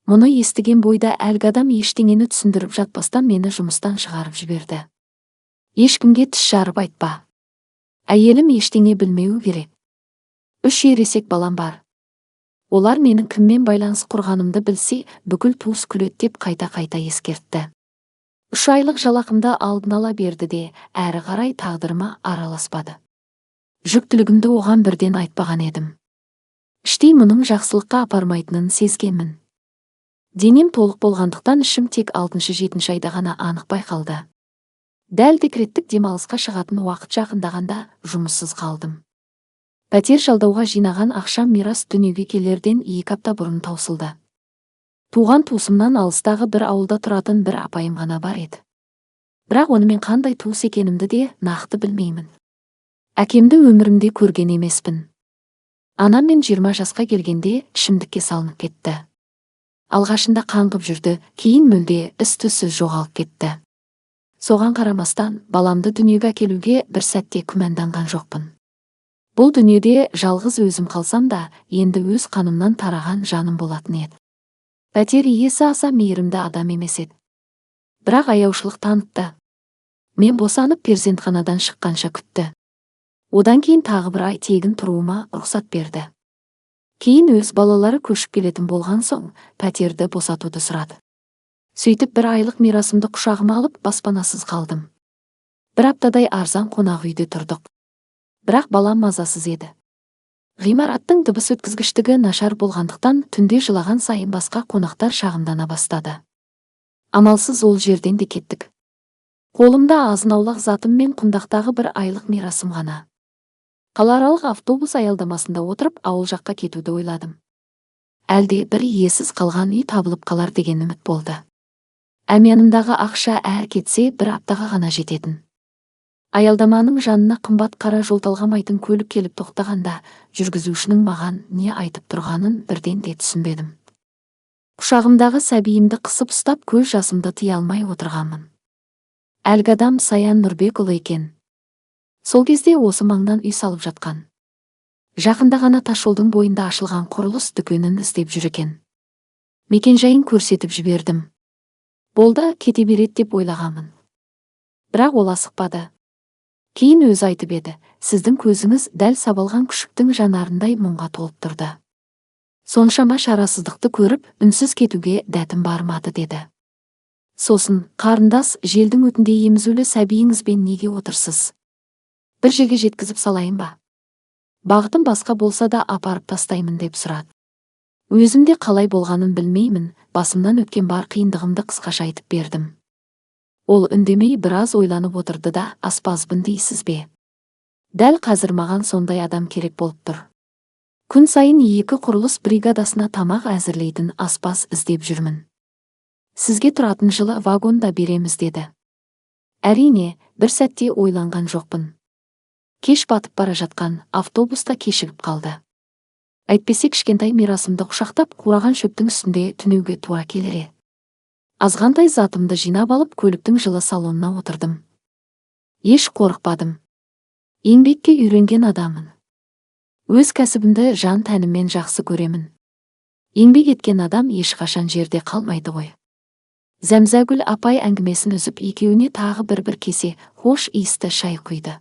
Мұны естіген бойда әлгі адам ештеңені түсіндіріп жатпастан мені жұмыстан шығарып жіберді. Ешкімге тіс жарып айтпа. Әйелім ештеңе білмеуі керек. 3 ересек балам бар. Олар менің кіммен байланыс құрғанымды білсе, бүкіл туыс күледі деп қайта-қайта ескертті. 3 айлық жалақымды алдын ала берді де, әрі қарай тағдырыма араласпады. Жүктілігімді оған бірден айтпаған едім. Іштей мұның жақсылыққа апармайтынын сезгенмін. Денем толық болғандықтан ішім тек 6-7 айда ғана анық байқалды. Дәл декреттік демалысқа шығатын уақыт жақындағанда жұмыссыз қалдым. Пәтер жалдауға жинаған ақшам мирас дүниеге келерден 2 апта бұрын таусылды. Туған туысымнан алыстағы бір ауылда тұратын бір апайым ғана бар еді. Бірақ онымен қандай туыс екенімді де нақты білмеймін. Әкемді өмірімде көрген емеспін. Анам мен 20 жасқа келгенде ішімдікке салынып кетті. Алғашында қаңғып жүрді, кейін мүлде із-түзсіз жоғалып кетті. Соған қарамастан, баламды дүниеге әкелуге бір сәтте күмәнданған жоқпын. Бұл дүниеде жалғыз өзім қалсам да, енді өз қанымнан тараған жаным болатын еді. Пәтер иесі аса мейірімді адам емес еді. Бірақ аяушылық танытты. Мен босанып перзентханадан шыққанша күтті. Одан кейін тағы бір ай тегін тұруыма рұқсат берді. Кейін өз балалары көшіп келетін болған соң, пәтерді босатуды сұрады. Сөйтіп 1 айлық мирасымды құшағыма алып баспанасыз қалдым. 1 аптадай арзан қонақ үйде тұрдық. Бірақ балам мазасыз еді. Ғимараттың дыбыс өткізгіштігі нашар болғандықтан түнде жылаған сайын басқа қонақтар шағымдана бастады. Амалсыз ол жерден де кеттік. Қолымда азын-аулақ затым мен құндақтағы 1 айлық мирасым ғана. Қалааралық автобус аялдамасында отырып ауыл жаққа кетуді ойладым. Әлде бір иесіз қалған үй табылып қалар деген үміт болды. Әмиянымдағы ақша әр кетсе 1 аптаға ғана жететін. Аялдаманың жанына қымбат қара жол талғамайтын көлік келіп тоқтағанда, жүргізушінің маған не айтып тұрғанын бірден де түсінбедім. Құшағымдағы сәбиімді қысып ұстап көз жасымды тыя алмай отырғанмын. Әлгі адам Саян Нұрбекұлы екен. Сол кезде осы маңнан үй салып жатқан. Жақында ғана тасжолдың бойында ашылған құрылыс дүкенін іздеп жүр екен. Мекенжайын көрсетіп жібердім. Болды, кете береді деп ойлағанмын. Бірақ ол асықпады. Кейін өзі айтып еді, сіздің көзіңіз дәл сабалған күшіктің жанарындай мұңға толып тұрды. Соншама шарасыздықты көріп, үнсіз кетуге дәтім бармады деді. Сосын, қарындас, желдің өтінде емізулі сәбиіңізбен неге отырсыз? Бір жерге жеткізіп салайын ба? Бағытым басқа болса да апарып тастаймын деп сұрады. Өзімде қалай болғанын білмеймін, басымнан өткен бар қиындығымды қысқаша айтып бердім. Ол үндемей біраз ойланып отырды да, аспазбын дейсіз бе? Дәл қазір маған сондай адам керек болып тұр. Күн сайын 2 құрылыс бригадасына тамақ әзірлейтін аспаз іздеп жүрмін. Сізге тұратын жылы вагонда береміз деді. Әрине, бір сәтте ойланған жоқпын. Кеш батып бара жатқан автобуста кешігіп қалды. Әйтпесе кішкентай мирасымды құшақтап қураған шөптің үстінде түнеуге тура келер. Азғантай затымды жинап алып көліктің жылы салонына отырдым. Еш қорықпадым. Еңбекке үйренген адамын. Өз кәсібімді жан тәніммен жақсы көремін. Еңбек еткен адам ешқашан жерде қалмайды ғой. Зәмзәгүл апай әңгімесін үзіп екеуіне тағы бір кесе хош иісті шай құйды.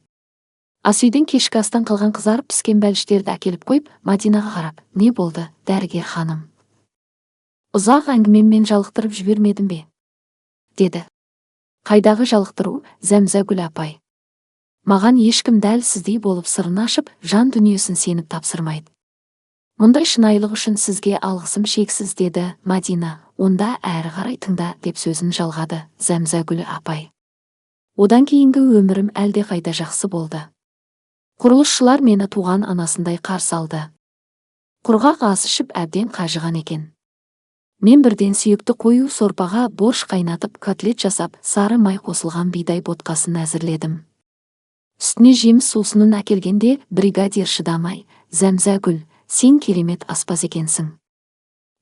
Асүйден кешкі астан қалған қызарып піскен бәліштерді әкеліп қойып, Мадинаға қарап, не болды, дәрігер ханым? Ұзақ әңгімеммен жалықтырып жібермедім бе? Деді. Қайдағы жалықтыру, Зәмзәгүл апай? Маған ешкім дәл сіздей болып сырын ашып, жан дүниесін сеніп тапсырмайды. Мұндай шынайылық үшін сізге алғысым шексіз, деді Мадина. Онда әрі қарай тыңда, деп сөзін жалғады Зәмзәгүл апай. Одан кейінгі өмірім әлдеқайда жақсы болды. Құрылысшылар мені туған анасындай қарсы алды. Құрғақ ас ішіп әбден қажыған екен. Мен бірден сүйекті қою сорпаға борщ қайнатып, котлет жасап, сары май қосылған бидай ботқасын әзірледім. Үстіне жеміс сусынын әкелгенде бригадир шыдамай: «Зәмзәгүл, сен керемет аспаз екенсің.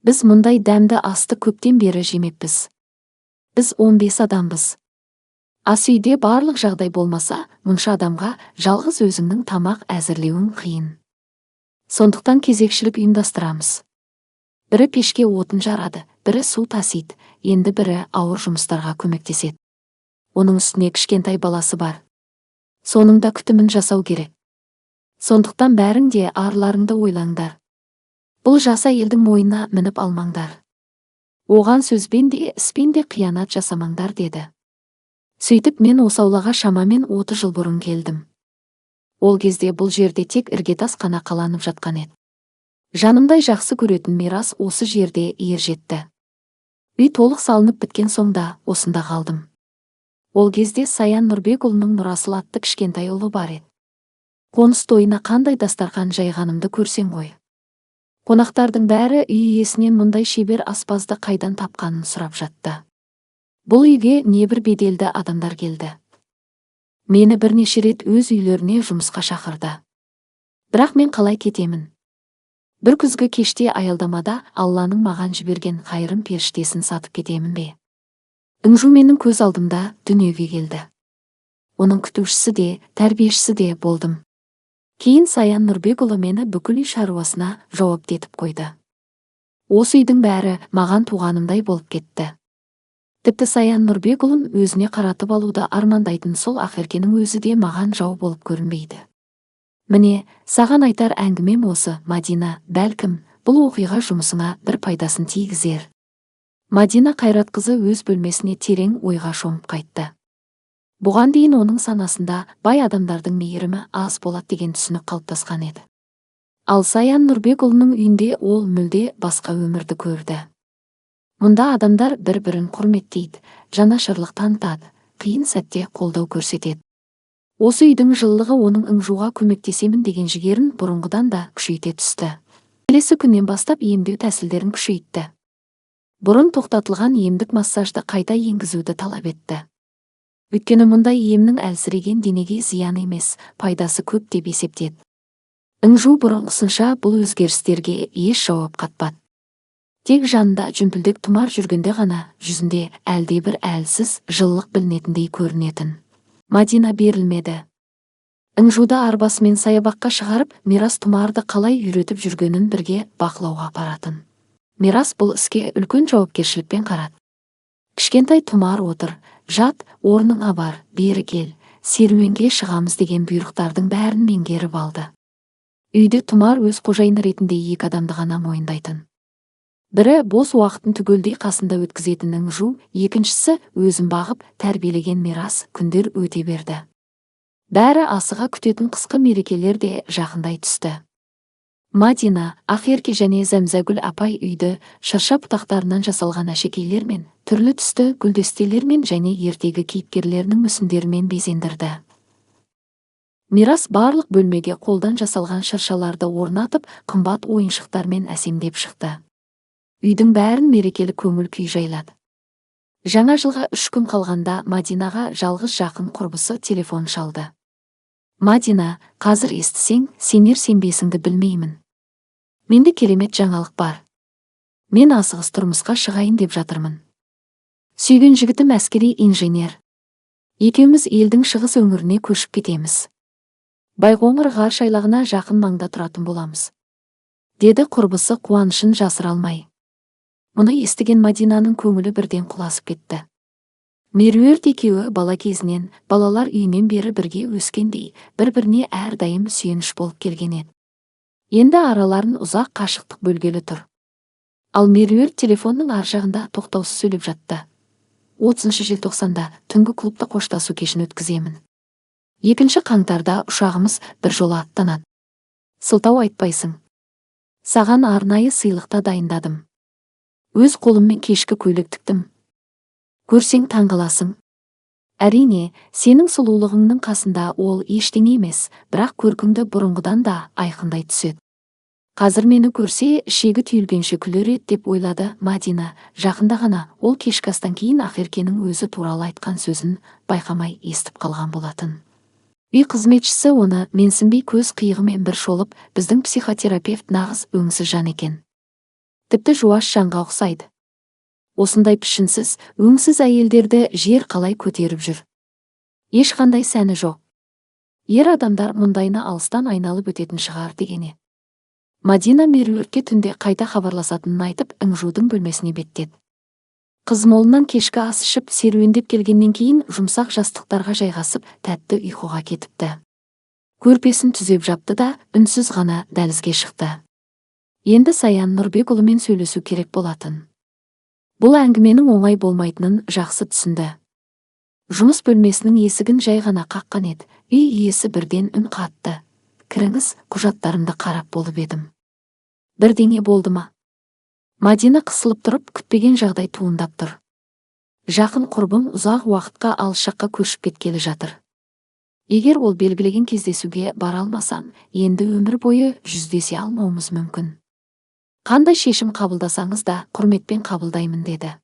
Біз мұндай дәмді асты көптен бері жемеппіз. Біз 15 адамбыз. Ас үйде барлық жағдай болмаса, мұнша адамға жалғыз өзіңнің тамақ әзірлеуің қиын. Сондықтан кезекшілік ұйымдастырамыз. Бірі пешке отын жарады, бірі су тасиды, енді бірі ауыр жұмыстарға көмектеседі. Оның үстіне кішкентай баласы бар. Соның да күтімін жасау керек. Сондықтан бәрің де арларыңды ойлаңдар. Бұл жас әйелдің мойнына мініп алмаңдар. Оған сөзбен де іспен де қиянат жасамаңдар», деді. Сөйтіп мен осы аулаға шамамен 30 жыл бұрын келдім. Ол кезде бұл жерде тек іргетас қана қаланып жатқан еді. Жанымдай жақсы көретін Мирас осы жерде ержетті. Үй толық салынып біткен соңда осында қалдым. Ол кезде Саян Нұрбекұлының Нұрасыл атты кішкентай ұлы бар еді. Қоныс тойына қандай дастархан жайғанымды көрсең ғой. Қонақтардың бәрі үй иесінен мұндай шебер аспазды қайдан тапқанын сұрап жатты. Бұл үйге небір беделді адамдар келді. Мені бірнеше рет өз үйлеріне жұмысқа шақырды. Бірақ мен қалай кетемін? Бір күзгі кеште аялдамада Алланың маған жіберген қайырым періштесін сатып кетемін бе? Інжу менің көз алдымда дүниеге келді. Оның күтушісі де, тәрбиешісі де болдым. Кейін Саян Нұрбекұлы мені бүкіл үй шаруасына жауапты етіп қойды. Осы үйдің бәрі маған туғанымдай болып кетті. Тіпті Саян Нұрбекұлын өзіне қаратып алуды армандайтын сол ақеркенің өзі де маған жау болып көрінбейді. Міне, саған айтар әңгімем осы, Мадина. Бәлкім, бұл оқиға жұмысыңа бір пайдасын тигізер. Мадина Қайратқызы өз бөлмесіне терең ойға шомып қайтты. Бұған дейін оның санасында бай адамдардың мейірімі аз болады деген түсінік қалыптасқан еді. Ал Саян Нұрбекұлының үйінде ол мүлде басқа өмірді көрді. Мұнда адамдар бір-бірін құрметтейді, жанашырлық танытады, қиын сәтте қолдау көрсетеді. Осы үйдің жылылығы оның Інжуға көмектесемін деген жігерін бұрынғыдан да күшейте түсті. Келесі күннен бастап емдеу тәсілдерін күшейтті. Бұрын тоқтатылған емдік массажды қайта енгізуді талап етті. Өйткені мұндай емнің әлсіреген денеге зиян емес, пайдасы көп деп есептеді. Інжу бұрынғысынша бұл өзгерістерге еш жауап қатпады. Тек жанында жүмпілдек тұмар жүргенде ғана жүзінде әлдебір әлсіз жылылық білінетіндей көрінетін. Мадина берілмеді. Інжуды арбасымен саябаққа шығарып, Мирас тұмарды қалай үйретіп жүргенін бірге бақылауға апаратын. Мирас бұл іске үлкен жауапкершілікпен қарады. Кішкентай тұмар отыр, жат, орныңа бар, бері кел, серуенге шығамыз деген бұйрықтардың бәрін меңгеріп алды. Үйде тұмар өз қожайыны ретінде 2 адамды ғана мойындайтын. Бірі бос уақытын түгелдей қасында өткізетін Інжу, екіншісі өзін бағып тәрбиелеген Мирас күндер өте берді. Бәрі асыға күтетін қысқы мерекелер де жақындай түсті. Мадина, Ақерке және Зәмзәгүл апай үйді шырша бұтақтарынан жасалған әшекейлермен, түрлі түсті гүлдестелермен және ертегі кейіпкерлерінің мүсіндерімен безендірді. Мирас барлық бөлмеге қолдан жасалған шыршаларды орнатып, қымбат ойыншықтармен әсемдеп шықты. Үйдің бәрін мерекелік көңіл күй жайлады. Жаңа жылға 3 күн қалғанда Мадинаға жалғыз жақын құрбысы телефон шалды. Мадина, қазір естісең, сенер-сенбесіңді білмеймін. Менде керемет жаңалық бар. Мен асығыс тұрмысқа шығайын деп жатырмын. Сүйген жігітім әскери инженер. Екеуміз елдің шығыс өңіріне көшіп кетеміз. Байқоңыр ғарыш айлағына жақын маңда тұратын боламыз, деді құрбысы қуанышын жасыра алмай. Мұны естіген Мадинаның көңілі бірден құласып кетті. Меруерт екеуі бала кезінен, балалар үйінен бері бірге өскендей, бір-біріне әрдайым сүйеніш болып келген еді. Енді араларын ұзақ қашықтық бөлгелі тұр. Ал Меруерт телефонның ар жағында тоқтаусыз сөйлеп жатты. 30 желтоқсанда түнгі клубта қоштасу кешін өткіземін. 2 қаңтарда ұшағымыз бір жола аттанады. Сылтау айтпайсың. Саған арнайы сыйлықта дайындадым. Өз қолыммен кешкі көйлек тіктім. Көрсең таңғаласың. Әрине, сенің сұлулығыңның қасында ол ештеңе емес, бірақ көркіңді бұрынғыдан да айқындай түседі. Қазір мені көрсе, шегі түйілгенше күлер еді деп ойлады Мадина. Жақында ғана ол кешкі астан кейін Ақеркенің өзі туралы айтқан сөзін байқамай естіп қалған болатын. Үй қызметшісі оны менсінбей көз қиығымен бір шолып, біздің психотерапевт нағыз өңсіз жан екен. Тіпті жуас жанға ұқсайды. Осындай пішінсіз, өңсіз әйелдерді жер қалай көтеріп жүр. Ешқандай сәні жоқ. Ер адамдар мұндайына алыстан айналып өтетін шығар дегені. Мадина Меруертке түнде қайта хабарласатынын айтып, Іңжудың бөлмесіне беттеді. Қыз молынан кешкі ас ішіп, серуендеп келгеннен кейін жұмсақ жастықтарға жайғасып, тәтті ұйқыға кетіпті. Көрпесін түзеп жапты да, үнсіз ғана дәлізге шықты. Енді Саян Нұрбекұлымен сөйлесу керек болатын. Бұл әңгіменің оңай болмайтынын жақсы түсінді. Жұмыс бөлмесінің есігін жай ғана қаққан еді. Үй иесі бірден үн қатты. Кіріңіз, құжаттарымды қарап болып едім. Бірдеңе болды ма? Мадина қысылып тұрып, күтпеген жағдай туындап тұр. Жақын құрбым ұзақ уақытқа алыс жаққа көшіп кеткелі жатыр. Егер ол белгілеген кездесуге бара алмасам, енді өмір бойы жүздесе алмауымыз мүмкін. Қандай шешім қабылдасаңыз да құрметпен қабылдаймын деді.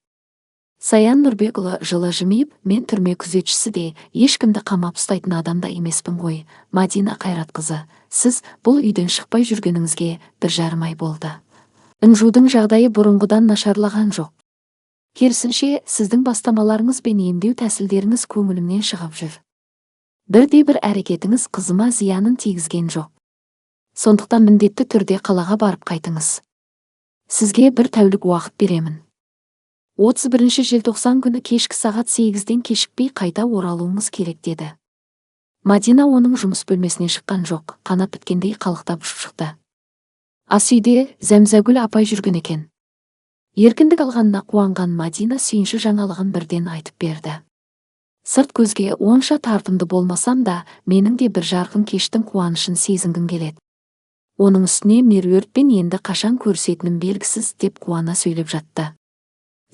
Саян Нұрбекұлы жылы жымиып, мен түрме күзетшісі де, ешкімді қамап ұстайтын адамда емеспін ғой. Мадина Қайратқызы, сіз бұл үйден шықпай жүргеніңізге 1,5 ай болды. Іңжудың жағдайы бұрынғыдан нашарлаған жоқ. Керісінше, сіздің бастамаларыңыз бен емдеу тәсілдеріңіз көңілімнен шығып жүр. Бірде-бір әрекетіңіз қызыма зиянын тигізген жоқ. Сондықтан міндетті түрде қалаға барып қайтыңыз. Сізге 1 тәулік уақыт беремін. 31 желтоқсан күні кешкі сағат 8-ден кешікпей қайта оралуыңыз керек деді. Мадина оның жұмыс бөлмесінен шыққан жоқ, қанат біткендей қалықтап ұшып шықты. Ас үйде Зәмзәгүл апай жүрген екен. Еркіндік алғанына қуанған Мадина сүйінші жаңалығын бірден айтып берді. Сырт көзге онша тартымды болмасам да, менің де бір жарқын кештің қуанышын сезінгім келеді. Оның үстіне Меруертпен енді қашан көрсетінім белгісіз деп қуана сөйлеп жатты.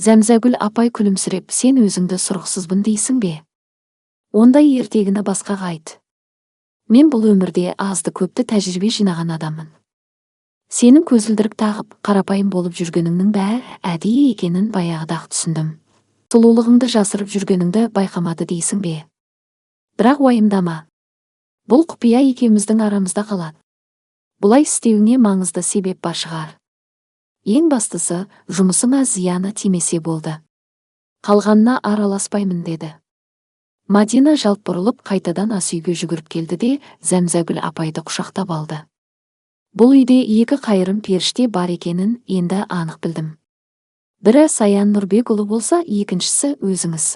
Зәмзәгүл апай күлімсіреп, сен өзіңді сұрықсызбын дейсің бе? Ондай ертегіні басқаға айт. Мен бұл өмірде азды көпті тәжірибе жинаған адаммын. Сенің көзілдірік тағып, қарапайым болып жүргеніңнің бәрі әдейі екенін баяғыда-ақ түсіндім. Сұлулығыңды жасырып жүргеніңді байқамады дейсің бе? Бірақ уайымдама. Бұл құпия екеуміздің арамызда қалады. Бұлай істеуіңе маңызды себеп бар шығар. Ең бастысы, жұмысыңа зияны тимесе болды. Қалғанына араласпаймын деді. Мадина жалт бұрылып қайтадан ас үйге жүгіріп келді де, Зәмзәгүл апайды құшақтап алды. Бұл үйде 2 қайырым періште бар екенін енді анық білдім. Бірі Саян Нұрбекұлы болса, екіншісі өзіңіз.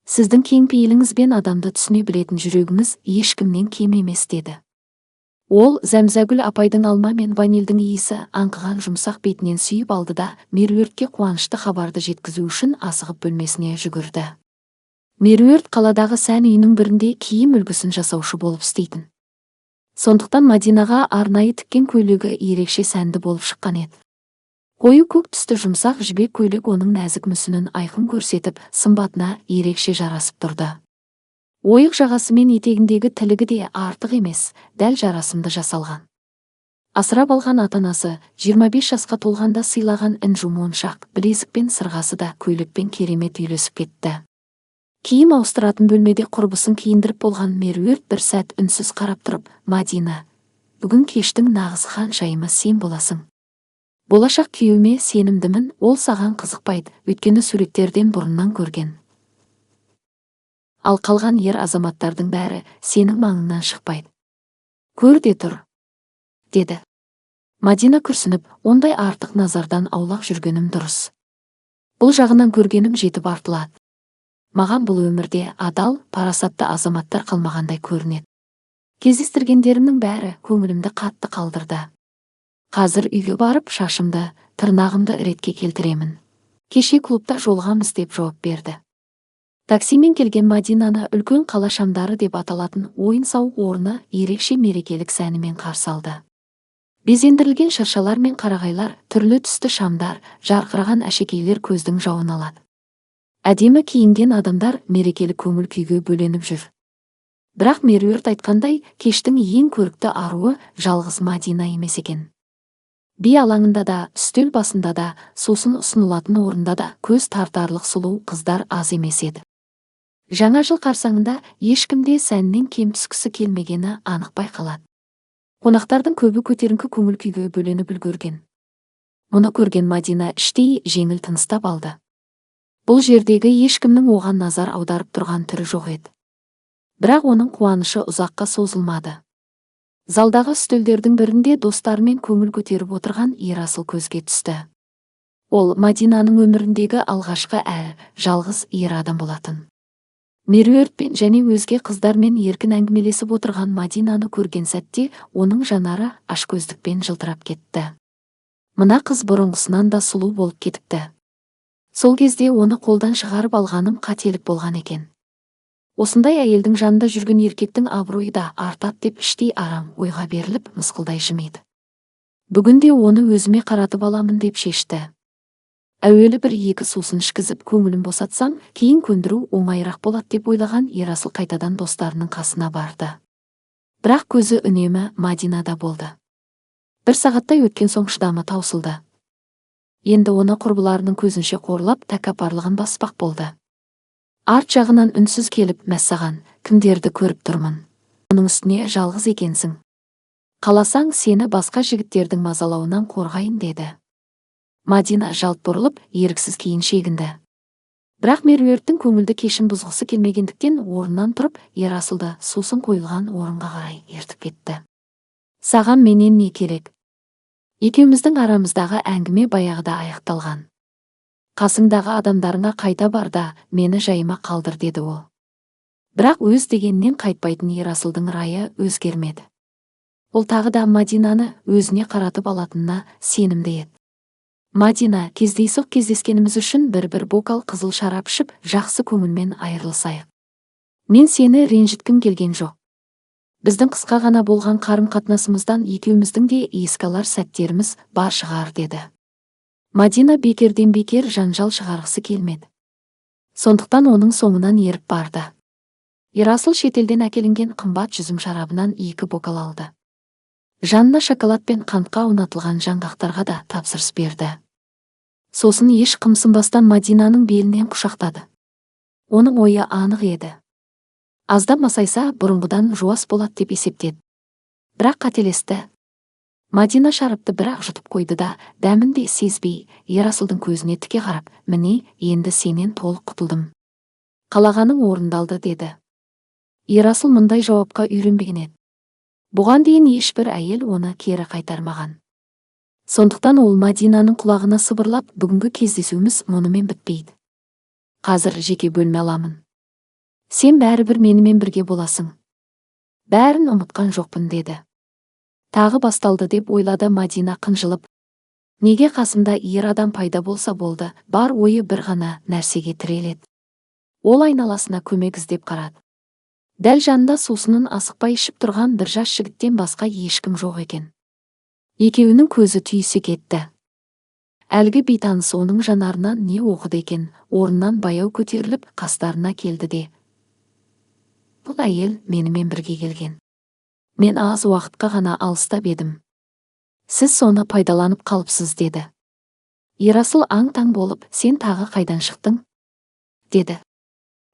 Сіздің кең пейіліңіз бен адамды түсіне білетін жүрегіңіз ешкімнен кем емес деді. Ол Зәмзәгүл апайдың алма мен ванильдің иісі аңқыған жұмсақ бетінен сүйіп алды да, Меруертке қуанышты хабарды жеткізу үшін асығып бөлмесіне жүгірді. Меруерт қаладағы сән үйінің бірінде киім үлгісін жасаушы болып істейтін. Сондықтан Мадинаға арнайы тіккен көйлегі ерекше сәнді болып шыққан еді. Қою көк түсті жұмсақ жібек көйлек оның нәзік мүсінін айқын көрсетіп, сымбатына ерекше жарасып тұрды. Ойық жағасы мен етегіндегі тілігі де артық емес, дәл жарасымды жасалған. Асырап алған ата-анасы 25 жасқа толғанда сыйлаған інжу моншақ, білезік пен сырғасы да көйлекпен керемет үйлесіп кетті. Киім ауыстыратын бөлмеде құрбысын киіндіріп болған Меруерт бір сәт үнсіз қарап тұрып, Мадина, бүгін кештің нағыз ханшайымы сен боласың. Болашақ күйеуіме сенімдімін, ол саған қызықпайды, өйткені суреттерден бұрыннан көрген. Ал қалған ер азаматтардың бәрі сенің маңыңнан шықпайды. Көр де тұр, деді. Мадина күрсініп, ондай артық назардан аулақ жүргенім дұрыс. Бұл жағынан көргенім жетіп артылады. Маған бұл өмірде адал, парасатты азаматтар қалмағандай көрінеді. Кездестіргендерімнің бәрі көңілімді қатты қалдырды. Қазір үйге барып шашымды, тырнағымды ретке келтіремін. Кеше клубта жолғамыз деп жауап берді. Таксимен келген Мадинаны үлкен қала шамдары деп аталатын ойын-сауық орны ерекше мерекелік сәнімен қарсы алды. Безендірілген шыршалар мен қарағайлар, түрлі түсті шамдар, жарқыраған әшекейлер көздің жауын алады. Әдемі киінген адамдар мерекелік көңіл күйге бөленіп жүр. Бірақ Меруерт айтқандай, кештің ең көрікті аруы жалғыз Мадина емес екен. Би алаңында да, үстел басында да, сусын ұсынылатын орында да көз тартарлық сұлу қыздар аз емес еді. Жаңа жыл қарсаңында ешкімде сәннен кем түскісі келмегені анық байқалады. Қонақтардың көбі көтеріңкі көңіл күйге бөленіп үлгерген. Мұны көрген Мадина іштей жеңіл тыныстап алды. Бұл жердегі ешкімнің оған назар аударып тұрған түрі жоқ еді. Бірақ оның қуанышы ұзаққа созылмады. Залдағы үстелдердің бірінде достарымен көңіл көтеріп отырған Ерасыл көзге түсті. Ол Мадинаның өміріндегі алғашқы жалғыз ер адам болатын. Меруертпен және өзге қыздармен еркін әңгімелесіп отырған Мадинаны көрген сәтте оның жанары ашкөздікпен жылтырап кетті. Мына қыз бұрынғысынан да сұлу болып кетіпті. Сол кезде оны қолдан шығарып алғаным қателік болған екен. Осындай әйелдің жанында жүрген еркектің абыройы да артады деп іштей арам ойға беріліп мысқылдай жымиды. Бүгінде оны өзіме қаратып аламын деп шешті. Әуелі бір-екі сусын ішкізіп көңілін босатсам, кейін көндіру оңайырақ болады деп ойлаған Ерасыл қайтадан достарының қасына барды. Бірақ көзі үнемі Мадинада болды. Бір сағаттай өткен соң шыдамы таусылды. Енді оны құрбыларының көзінше қорлап тәкаппарлығын баспақ болды. Арт жағынан үнсіз келіп, мәссаған, кімдерді көріп тұрмын. Оның үстіне жалғыз екенсің. Қаласаң, сені басқа жігіттердің мазалауынан қорғайын деді. Мадина жалт бұрылып, еріксіз кейін шегінді. Бірақ Меруерттің көңілді кешін бұзғысы келмегендіктен орнынан тұрып, Ерасылды сусын қойылған орынға қарай ертіп кетті. Саған менен не керек? Екеуміздің арамыздағы әңгіме баяғыда аяқталған. Қасыңдағы адамдарыңа қайта бар да, мені жайыма қалдыр деді ол. Бірақ өз дегеннен қайтпайтын Ерасылдың райы өзгермеді. Ол тағы да Мадинаны өзіне қаратып алатынына сенімді еді. Мадина, кездейсоқ кездескеніміз үшін бір бокал қызыл шарап ішіп, жақсы көңілмен айырылысайық. Мен сені ренжіткім келген жоқ. Біздің қысқа ғана болған қарым-қатынасымыздан екеуміздің де еске алар сәттеріміз бар шығар деді. Мадина бекерден бекер жанжал шығарғысы келмеді. Сондықтан оның соңынан еріп барды. Ерасыл шетелден әкелінген қымбат жүзім шарабынан 2 бокал алды. Жанына шоколад пен қантқа ұнатылған жаңғақтарға да тапсырыс берді. Сосын еш қымсынбастан Мадинаның белінен құшақтады. Оның ойы анық еді. Аздап масайса, бұрынғыдан жуас болады деп есептеді. Бірақ қателесті. Мадина шарапты бірақ жұтып қойды да, дәмін де сезбей, Ерасылдың көзіне тіке қарап, міне, енді сенен толық құтылдым. Қалағаның орындалды деді. Ерасыл мұндай жауапқа үйренбеген еді. Бұған дейін ешбір әйел оны кері қайтармаған. Сондықтан ол Мадинаның құлағына сыбырлап, бүгінгі кездесуіміз мұнымен бітпейді. Қазір жеке бөлме аламын. Сен бәрібір менімен бірге боласың. Бәрін ұмытқан жоқпын деді. Тағы басталды деп ойлады Мадина қынжылып. Неге қасымда ер адам пайда болса болды, бар ойы бір ғана нәрсеге тіреледі. Ол айналасына көмек іздеп қарады. Дәл жанында сусынын асықпай ішіп тұрған бір жас жігіттен басқа ешкім жоқ екен. Екеуінің көзі түйісе кетті. Әлгі бейтаныс оның жанарынан не оқыды екен, орнынан баяу көтеріліп қастарына келді де. Бұл әйел менімен бірге келген. Мен аз уақытқа ғана алыстап едім. Сіз соны пайдаланып қалыпсыз деді. Ерасыл аң-таң болып, сен тағы қайдан шықтың? Деді.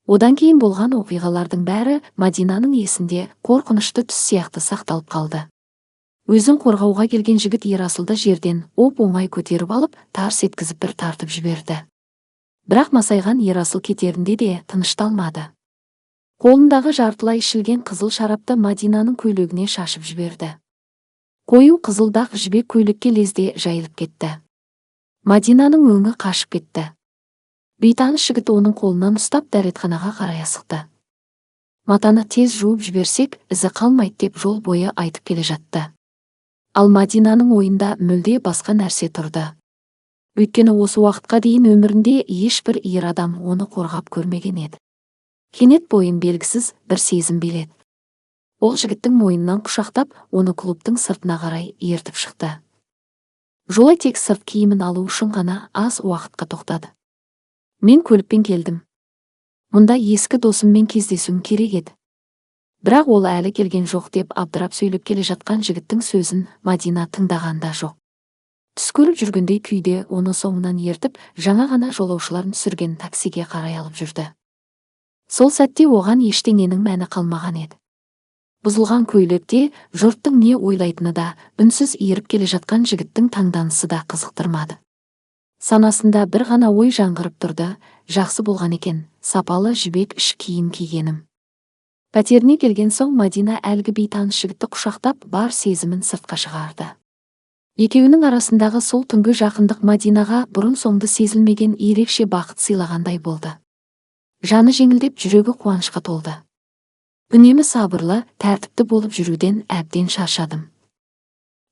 Одан кейін болған оқиғалардың бәрі Мадинаның есінде қорқынышты түс сияқты сақталып қалды. Өзін қорғауға келген жігіт Ерасылды жерден оп-оңай көтеріп алып, тарс еткізіп бір тартып жіберді. Бірақ масайған Ерасыл кетерінде де тынышталмады. Қолындағы жартылай ішілген қызыл шарапты Мадинаның көйлегіне шашып жіберді. Қою қызылдақ жібек көйлекке лезде жайылып кетті. Мадинаның өңі қашып кетті. Бейтаныс жігіт оның қолынан ұстап дәретханаға қарай асықты. Матаны тез жуып жіберсек, ізі қалмайды деп жол бойы айтып келе жатты. Ал Мадинаның ойында мүлде басқа нәрсе тұрды. Өйткені осы уақытқа дейін өмірінде ешбір ер адам оны қорғап көрмеген еді. Кенет бойын белгісіз бір сезім биледі. Ол жігіттің мойнынан құшақтап, оны клубтың сыртына қарай ертіп шықты. Жолай тек сырт киімін алу үшін ғана аз уақытқа тоқтады. Мен көлікпен келдім. Мұнда ескі досыммен кездесуім керек еді. Бірақ ол әлі келген жоқ деп абдырап сөйлеп келе жатқан жігіттің сөзін Мадина тыңдағанда жоқ. Түс көріп жүргендей күйде оны соңынан ертіп, жаңа ғана жолаушыларын түсірген таксиге қарай алып жүрді. Сол сәтте оған ештеңенің мәні қалмаған еді. Бұзылған көйлекте жұрттың не ойлайтыны да, үнсіз еріп келе жатқан жігіттің таңданысы да қызықтырмады. Санасында бір ғана ой жаңғырып тұрды, жақсы болған екен, сапалы жібек іш киім кигенім. Пәтеріне келген соң Мадина әлгі бейтаныс жігітті құшақтап, бар сезімін сыртқа шығарды. Екеуінің арасындағы сол түнгі жақындық Мадинаға бұрын-соңды сезілмеген ерекше бақыт сыйлағандай болды. Жаны жеңілдеп, жүрегі қуанышқа толды. Үнемі сабырлы, тәртіпті болып жүруден әбден шаршадым.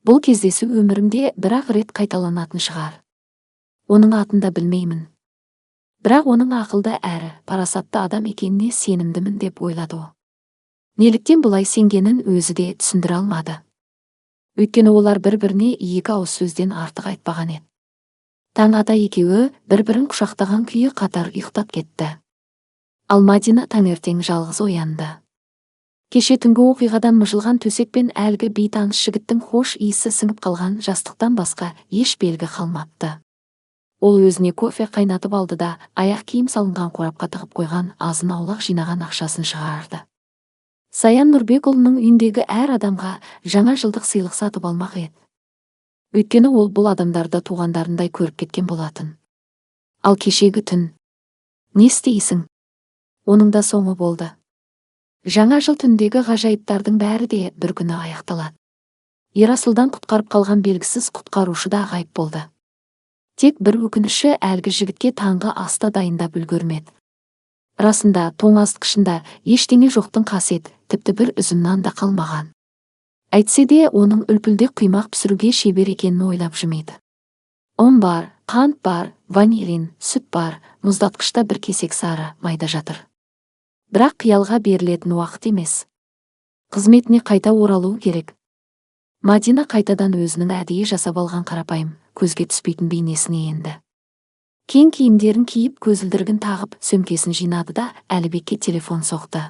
Бұл кездесу өмірімде бір-ақ рет қайталанатын шығар. Оның атын да білмеймін. Бірақ оның ақылды әрі парасатты адам екеніне сенімдімін деп ойлады ол. Неліктен бұлай сенгенін өзі де түсіндіре алмады. Өйткені олар бір-біріне екі ауыз сөзден артық айтпаған еді. Таң ата екеуі бір-бірін құшақтаған күйі қатар ұйықтап кетті. Ал Мадина таңертең жалғыз оянды. Кеше түнгі оқиғадан мыжылған төсекпен әлгі бейтаныс жігіттің хош иісі сіңіп қалған жастықтан басқа еш белгі қалмапты. Ол өзіне кофе қайнатып алды да, аяқ киім салынған қорапқа тығып қойған азын-аулақ жинаған ақшасын шығарды. Саян Нұрбекұлының үйіндегі әр адамға жаңа жылдық сыйлық сатып алмақ еді. Өйткені ол бұл адамдарды туғандарындай көріп кеткен болатын. Ал кешегі түн. Не істейсің? Оның да соңы болды. Жаңа жыл түндегі ғажайыптардың бәрі де бір күні аяқталады. Ерасылдан құтқарып қалған белгісіз құтқарушы да ғайып болды. Тек бір өкініші әлгі жігітке таңғы аста дайындап үлгермеді. Расында тоңазытқышында ештеңе жоқтың қасиет, тіпті бір үзім нан да қалмаған. Әйтсе де оның үлпілдек құймақ пісіруге шебер екенін ойлап жымиды. ұн бар, қант бар, ванилин, сүт бар, мұздатқышта бір кесек сары майда жатыр. Бірақ қиялға берілетін уақыт емес. Қызметіне қайта оралу керек. Мадина қайтадан өзінің әдейі жасап алған қарапайым, көзге түспейтін бейнесіне енді. Кең киімдерін киіп, көзілдірігін тағып, сөмкесін жинады да Әлібекке телефон соқты.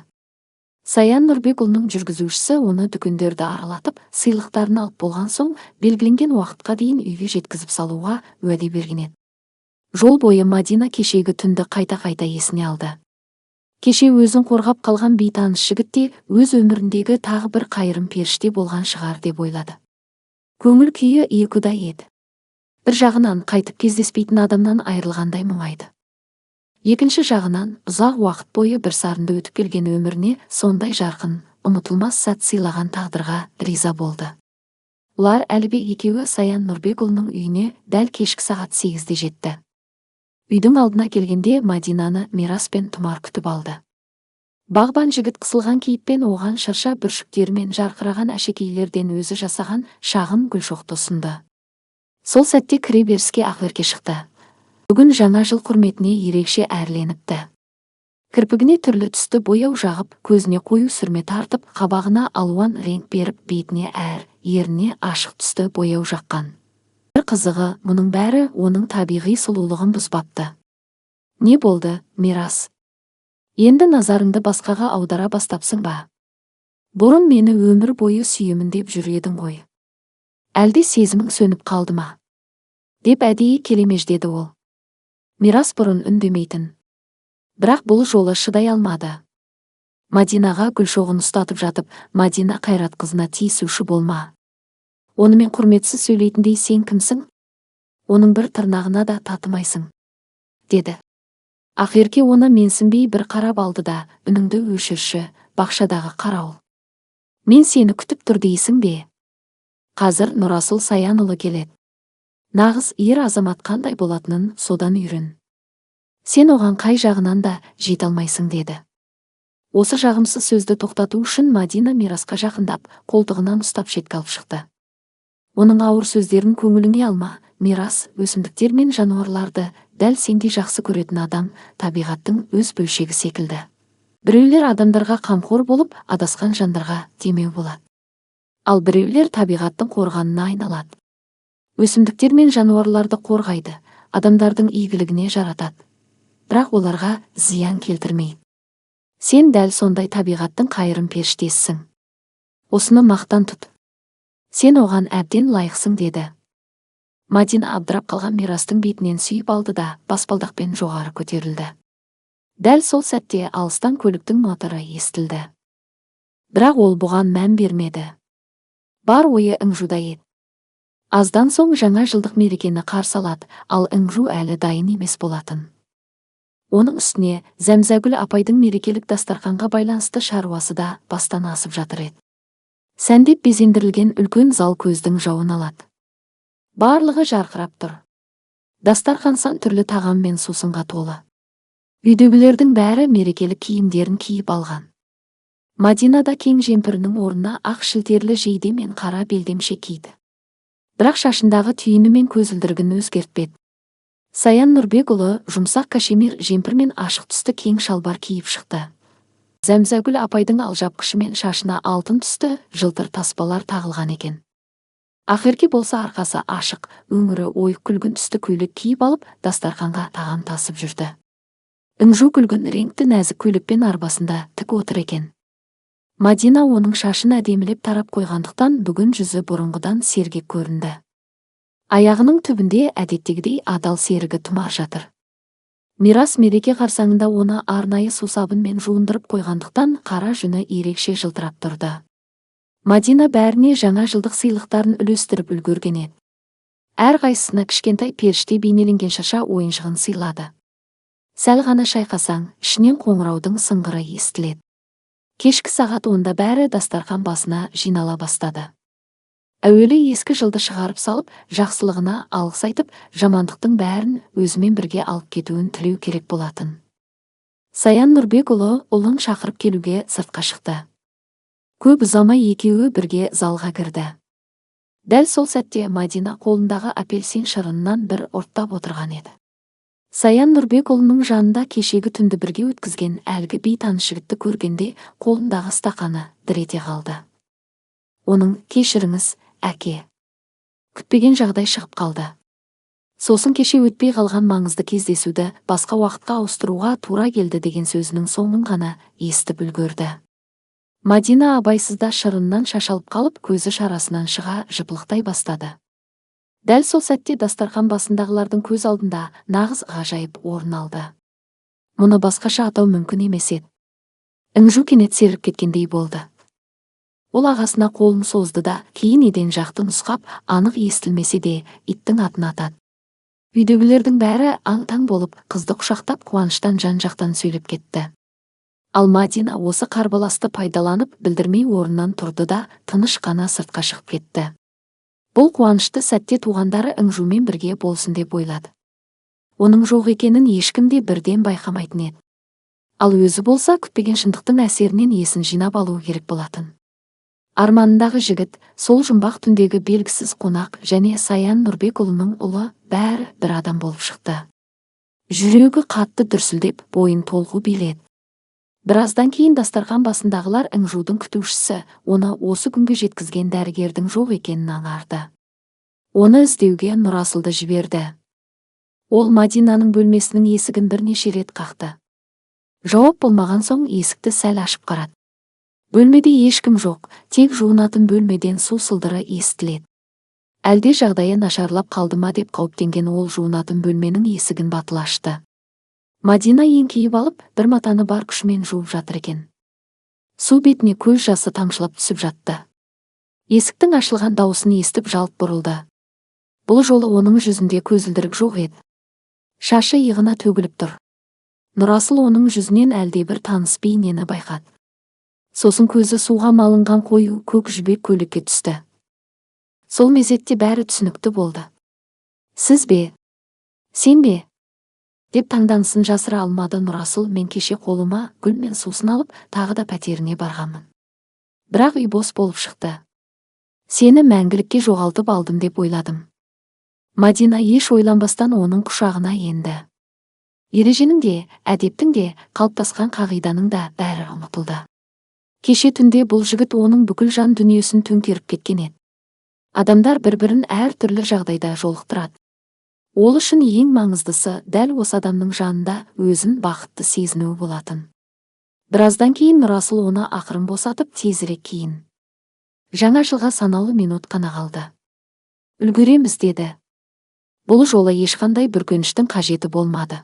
Саян Нұрбекұлының жүргізушісі оны дүкендерді аралатып, сыйлықтарын алып болған соң, белгіленген уақытқа дейін үйге жеткізіп салуға уәде берген еді. Жол бойы Мадина кешегі түнді қайта-қайта есіне алды. Кеше өзін қорғап қалған бейтаныс жігіт те өз өміріндегі тағы бір қайырым періште болған шығар деп ойлады. Көңіл күйі екіұдай еді. Бір жағынан қайтып кездеспейтін адамнан айырылғандай мұңайды. Екінші жағынан ұзақ уақыт бойы бір сарында өтіп келген өміріне сондай жарқын, ұмытылмас сәт сыйлаған тағдырға риза болды. Олар Әлібек екеуі Саян Нұрбекұлының үйіне дәл кешкі сағат 8-де жетті. Үйдің алдына келгенде Мадинаны Мирас пен Тұмар күтіп алды. Бағбан жігіт қысылған кейіппен оған шырша бүршіктермен жарқыраған әшекейлерден өзі жасаған шағын гүлшоқты ұсынды. Сол сәтте кіреберіске Ақерке шықты. Бүгін жаңа жыл құрметіне ерекше әрленіпті. Кірпігіне түрлі түсті бояу жағып, көзіне қою сүрме тартып, қабағына алуан реңк беріп, бетіне еріне ашық түсті бояу жаққан. Бір қызығы, мұның бәрі оның табиғи сұлулығын бұзбапты. Не болды, Мирас? Енді назарыңды басқаға аудара бастапсың ба? Бұрын мені өмір бойы сүйемін деп жүр едің ғой. Әлде сезімің сөніп қалды ма? Деп әдейі келемеждеді ол. Мирас бұрын үндемейтін. Бірақ бұл жолы шыдай алмады. Мадинаға гүлшоғын ұстатып жатып, Мадина Қайрат қызына тиісуші болма. Онымен құрметсіз сөйлейтіндей сен кімсің? Оның бір тырнағына да татымайсың, деді. Ақерке оны менсінбей бір қарап алды да, үніңді өшірші, бақшадағы қарауыл. Мен сені күтіп тұр дейсің бе? Қазір Нұрасыл Саянұлы келеді. Нағыз ер азамат қандай болатынын содан үйрен. Сен оған қай жағынан да жете алмайсың, деді. Осы жағымсыз сөзді тоқтату үшін Мадина Мирасқа жақындап, қолтығынан ұстап шетке алып шықты. Оның ауыр сөздерін көңіліңе алма, Мирас, өсімдіктер мен жануарларды дәл сендей жақсы көретін адам, табиғаттың өз бөлшегі секілді. Біреулер адамдарға қамқор болып, адасқан жандарға демеу болады. Ал біреулер табиғаттың қорғанына айналады. Өсімдіктер мен жануарларды қорғайды, адамдардың игілігіне жаратады. Бірақ оларға зиян келтірмейді. Сен дәл сондай табиғаттың қайырым періштесісің. Осыны мақтан тұт. Сен оған әбден лайықсың, деді. Мадина абдырап қалған Мирастың бетінен сүйіп алды да баспалдақпен жоғары көтерілді. Дәл сол сәтте алыстан көліктің моторы естілді. Бірақ ол бұған мән бермеді. Бар ойы Іңжуда еді. Аздан соң жаңа жылдық мерекені қарсы алады, ал Іңжу әлі дайын емес болатын. Оның үстіне Зәмзәгүл апайдың мерекелік дастарханға байланысты шаруасы да бастан асып жатыр еді. Сәндеп безендірілген үлкен зал көздің жауын алады. Барлығы жарқырап тұр. Дастархан сан түрлі тағам мен сусынға толы. Үйдегілердің бәрі мерекелік киімдерін киіп алған. Мадина да кең жемпірінің орнына ақ шілтерлі жейде мен қара белдемше киді. Бірақ шашындағы түйіні мен көзілдірігін өзгертпеді. Саян Нұрбекұлы жұмсақ кашемир жемпір мен ашық түсті кең шалбар киіп шықты. Зәмзәгүл апайдың алжапқышы мен шашына алтын түсті жылтыр таспалар тағылған екен. Ақерке болса арқасы ашық, өңірі ойық күлгін түсті көйлек киіп алып, дастарханға тағам тасып жүрді. Іңжу күлгін реңкті нәзік көйлекпен арбасында тік отыр екен. Мадина оның шашын әдемілеп тарап қойғандықтан бүгін жүзі бұрынғыдан сергек көрінді. Аяғының түбінде әдеттегідей адал серігі тұмар жатыр. Мирас мереке қарсаңында оны арнайы сусабынмен жуындырып қойғандықтан қара жүні ерекше жылтырап тұрды. Мадина бәріне жаңа жылдық сыйлықтарын үлестіріп үлгерген еді. Әрқайсысына кішкентай періште бейнеленген шаша ойыншығын сыйлады. Сәл ғана шайқасаң, ішінен қоңыраудың сыңғыры естіледі. Кешкі сағат 10-да бәрі дастархан басына жинала бастады. Әуелі ескі жылды шығарып салып, жақсылығына алғыс айтып, жамандықтың бәрін өзімен бірге алып кетуін тілеу керек болатын. Саян Нұрбекұлы ұлын шақырып келуге сыртқа шықты. Көп ұзамай екеуі бірге залға кірді. Дәл сол сәтте Мадина қолындағы апельсин шырынынан бір ұрттап отырған еді. Саян Нұрбекұлының жанында кешегі түнді бірге өткізген әлгі бейтаныс жігітті көргенде қолындағы стақаны дір ете қалды. Оның кешіріңіз, әке. Күтпеген жағдай шығып қалды. Сосын кеше өтпей қалған маңызды кездесуді басқа уақытқа ауыстыруға тура келді деген сөзінің соңын ғана естіп үлгерді. Мадина абайсызда шырыннан шашалып қалып, көзі шарасынан шыға жыпылықтай бастады. Дәл сол сәтте дастархан басындағылардың көз алдында нағыз ғажайып орын алды. Мұны басқаша атау мүмкін емес еді. Іңжу кенет серіп кеткендей болды. Ол ағасына қолын созды да, кейін еден жақты нұсқап, анық естілмесе де иттің атын атады. Үйдегілердің бәрі аң-таң болып, қызды құшақтап қуаныштан жан-жақтан сөйлеп кетті. Ал Мадина осы қарбаласты пайдаланып, білдірмей орнынан тұрды да, тыныш қана сыртқа шығып кетті. Бұл қуанышты сәтте туғандары Іңжумен бірге болсын деп ойлады. Оның жоқ екенін ешкім де бірден байқамайтын еді. Ал өзі болса күтпеген шындықтың әсерінен есін жинап алу керек болатын. Арманындағы жігіт, сол жұмбақ түндегі белгісіз қонақ және Саян Нұрбекұлының ұлы бәрі бір адам болып шықты. Жүрегі қатты дүрсілдеп, бойын толқу биледі. Біраздан кейін дастархан басындағылар Іңжудың күтушісі, оны осы күнге жеткізген дәрігердің жоқ екенін аңғарды. Оны іздеуге Нұрасылды жіберді. Ол Мадинаның бөлмесінің есігін бірнеше рет қақты. Жауап болмаған соң есікті сәл ашып қарады. Бөлмеде ешкім жоқ, тек жуынатын бөлмеден су сылдыры естіледі. Әлде жағдайы нашарлап қалды ма деп қауіптенген ол жуынатын бөлменің есігін батыл ашты. Мадина еңкейіп алып, бір матаны бар күшімен жуып жатыр екен. Су бетіне көз жасы тамшылап түсіп жатты. Есіктің ашылған дауысын естіп жалт бұрылды. Бұл жолы оның жүзінде көзілдірік жоқ еді. Шашы иығына төгіліп тұр. Нұрасыл оның жүзінен әлдебір таныс бейнені байқады. Сосын көзі суға малынған қою көк жібек көйлекке түсті. Сол мезетте бәрі түсінікті болды. Сіз бе? Сен бе? Деп таңданысын жасыра алмады Нұрасыл. Мен кеше қолыма гүл мен сусын алып, тағы да пәтеріне барғанмын. Бірақ үй бос болып шықты. Сені мәңгілікке жоғалтып алдым деп ойладым. Мадина еш ойланбастан оның құшағына енді. Ереженің де, әдептің де, қалыптасқан қағиданың да бәрі ұмытылды. Кеше түнде бұл жігіт оның бүкіл жан дүниесін төңкеріп кеткен еді. Адамдар бір-бірін әр түрлі жағдайда жолықтырады. Ол үшін ең маңыздысы дәл осы адамның жанында өзін бақытты сезінуі болатын. Біраздан кейін Нұрасыл оны ақырын босатып тезірек кейін. Жаңа жылға санаулы минут қана қалды. Үлгереміз деді. Бұл жолы ешқандай бүркеніштің қажеті болмады.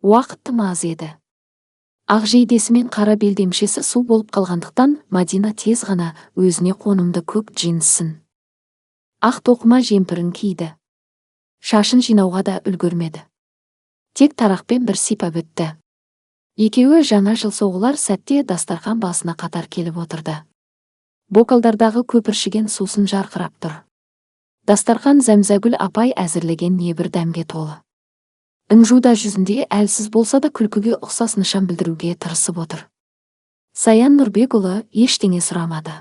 Уақыт тым аз еді. Ақ жейдесі мен қара белдемшесі су болып қалғандықтан Мадина тез ғана өзіне қонымды көк джинсын, ақ тоқыма жемпірін киді. Шашын жинауға да үлгермеді. Тек тарақпен бір сипап өтті. Екеуі жаңа жыл соғылар сәтте дастархан басына қатар келіп отырды. Бокалдардағы көпіршіген сусын жарқырап тұр. Дастархан Зәмзәгүл апай әзірлеген небір дәмге толы. Інжу да жүзінде әлсіз болса да күлкіге ұқсас нышан білдіруге тырысып отыр. Саян Нұрбекұлы ештеңе сұрамады.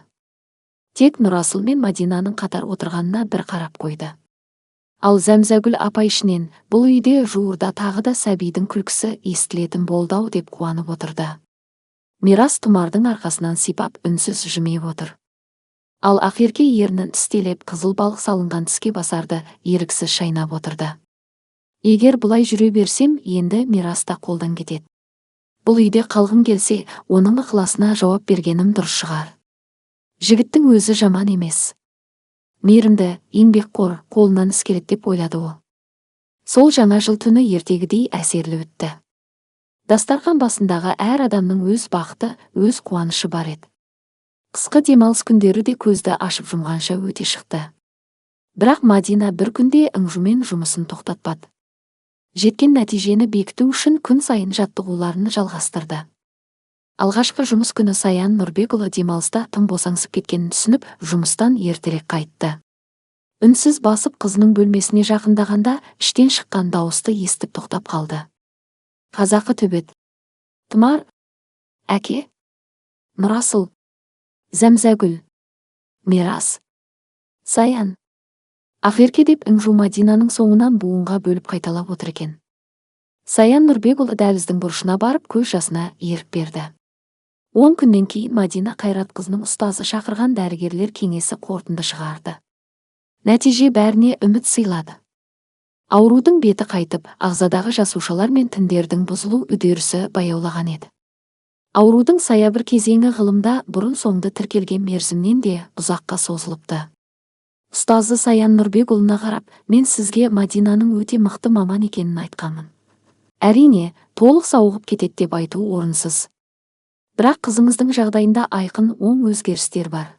Тек Нұрасыл мен Мадинаның қатар отырғанына бір қарап қойды. Ал Зәмзәгүл апай ішінен бұл үйде жуырда тағы да сәбидің күлкісі естілетін болды-ау деп қуанып отырды. Мирас Тұмардың арқасынан сипап үнсіз жымиып отыр. Ал Ақерке ернін тістелеп қызыл балық салынған тіске басарды еріксіз шайнап отырды. Егер бұлай жүре берсем, енді Мирас та қолдан кетеді. Бұл үйде қалғым келсе, оның ықыласына жауап бергенім дұрыс шығар. Жігіттің өзі жаман емес. Мейірімді, еңбекқор, қолынан іс келеді деп ойлады ол. Сол жаңа жыл түні ертегідей әсерлі өтті. Дастархан басындағы әр адамның өз бақыты, өз қуанышы бар еді. Қысқы демалыс күндері де көзді ашып жұмғанша өте шықты. Бірақ Мадина бір күнде Інжумен жұмысын тоқтатпады. Жеткен нәтижені бекіту үшін күн сайын жаттығуларын жалғастырды. Алғашқы жұмыс күні Саян Нұрбекұлы демалыста тым босаңсып кеткенін түсініп, жұмыстан ертерек қайтты. Үнсіз басып қызының бөлмесіне жақындағанда іштен шыққан дауысты естіп тоқтап қалды. Қазақы төбет. Тұмар. Әке. Нұрасыл. Зәмзәгүл. Мирас. Саян. Ақерке деп Інжу Мадинаның соңынан буынға бөліп қайталап отыр екен. Саян Нұрбекұлы дәліздің бұрышына барып көз жасына еріп берді. 10 күннен кейін Мадина Қайрат қызының ұстазы шақырған дәрігерлер кеңесі қорытынды шығарды. Нәтиже бәріне үміт сыйлады. Аурудың беті қайтып, ағзадағы жасушалар мен тіндердің бұзылу үдерісі баяулаған еді. Аурудың саябыр кезеңі ғылымда бұрын соңды тіркелген мерзімнен де ұзаққа созылыпты. Ұстазы Саян Нұрбекұлына қарап, мен сізге Мадинаның өте мықты маман екенін айтқанмын. Әрине, толық сауығып кетеді деп айту орынсыз. Бірақ қызыңыздың жағдайында айқын оң өзгерістер бар.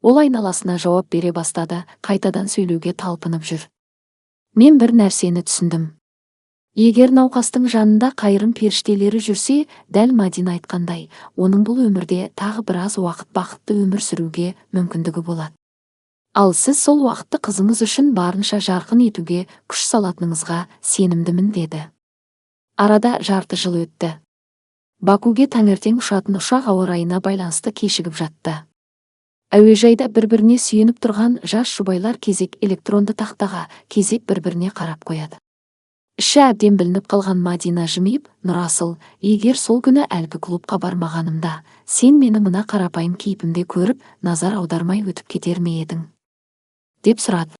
Ол айналасына жауап бере бастады, қайтадан сөйлеуге талпынып жүр. Мен бір нәрсені түсіндім. Егер науқастың жанында қайырым періштелері жүрсе, дәл Мадина айтқандай, оның бұл өмірде тағы біраз уақыт бақытты өмір сүруге мүмкіндігі болады. Ал сіз сол уақытты қызыңыз үшін барынша жарқын етуге күш салатыныңызға сенімдімін деді. Арада жарты жыл өтті. Бакуге таңертең ұшатын ұшақ ауа райына байланысты кешігіп жатты. Әуежайда бір-біріне сүйеніп тұрған жас жұбайлар кезек электронды тақтаға, кезек бір-біріне қарап қояды. Іші әбден білініп қалған Мадина жымиып, Нұрасыл, егер сол күні әлгі клубқа бармағанымда, сен мені мына қарапайым кейпімде көріп, назар аудармай өтіп кетер ме едің? Деп сұрады.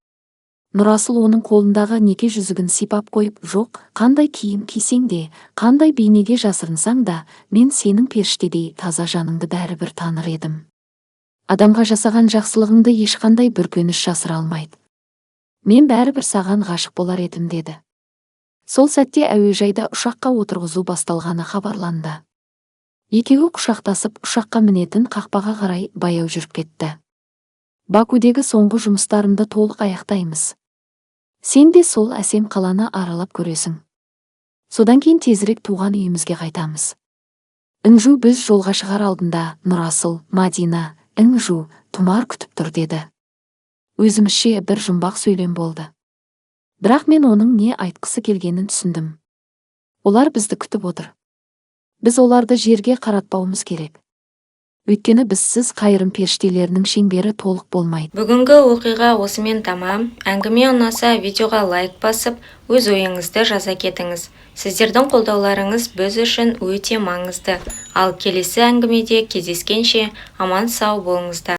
Нұрасыл оның қолындағы неке жүзігін сипап қойып, жоқ, қандай киім кисең де, қандай бейнеге жасырынсаң да, мен сенің періштедей таза жаныңды бәрібір таныр едім. Адамға жасаған жақсылығыңды ешқандай бүркеніш жасыра алмайды. Мен бәрібір саған ғашық болар едім деді. Сол сәтте әуежайда ұшаққа отырғызу басталғаны хабарланды. Екеуі құшақтасып ұшаққа мінетін қақпаға қарай баяу жүріп кетті. Бакудегі соңғы жұмыстарымды толық аяқтаймыз. Сен де сол әсем қаланы аралап көресің. Содан кейін тезірек туған үйімізге қайтамыз. Інжу біз жолға шығар алдында, Нұрасыл, Мадина, Інжу, Тұмар күтіп тұр деді. Өзімізше бір жұмбақ сөйлем болды. Бірақ мен оның не айтқысы келгенін түсіндім. Олар бізді күтіп отыр. Біз оларды жерге қаратпауымыз керек. Өйткені бізсіз қайырым періштелерінің шеңбері толық болмайды. Бүгінгі оқиға осымен тамам. Әңгіме ұнаса видеоға лайк басып, өз ойыңызды жаза кетіңіз. Сіздердің қолдауларыңыз біз үшін өте маңызды. Ал келесі әңгімеде кездескенше аман сау болыңыздар.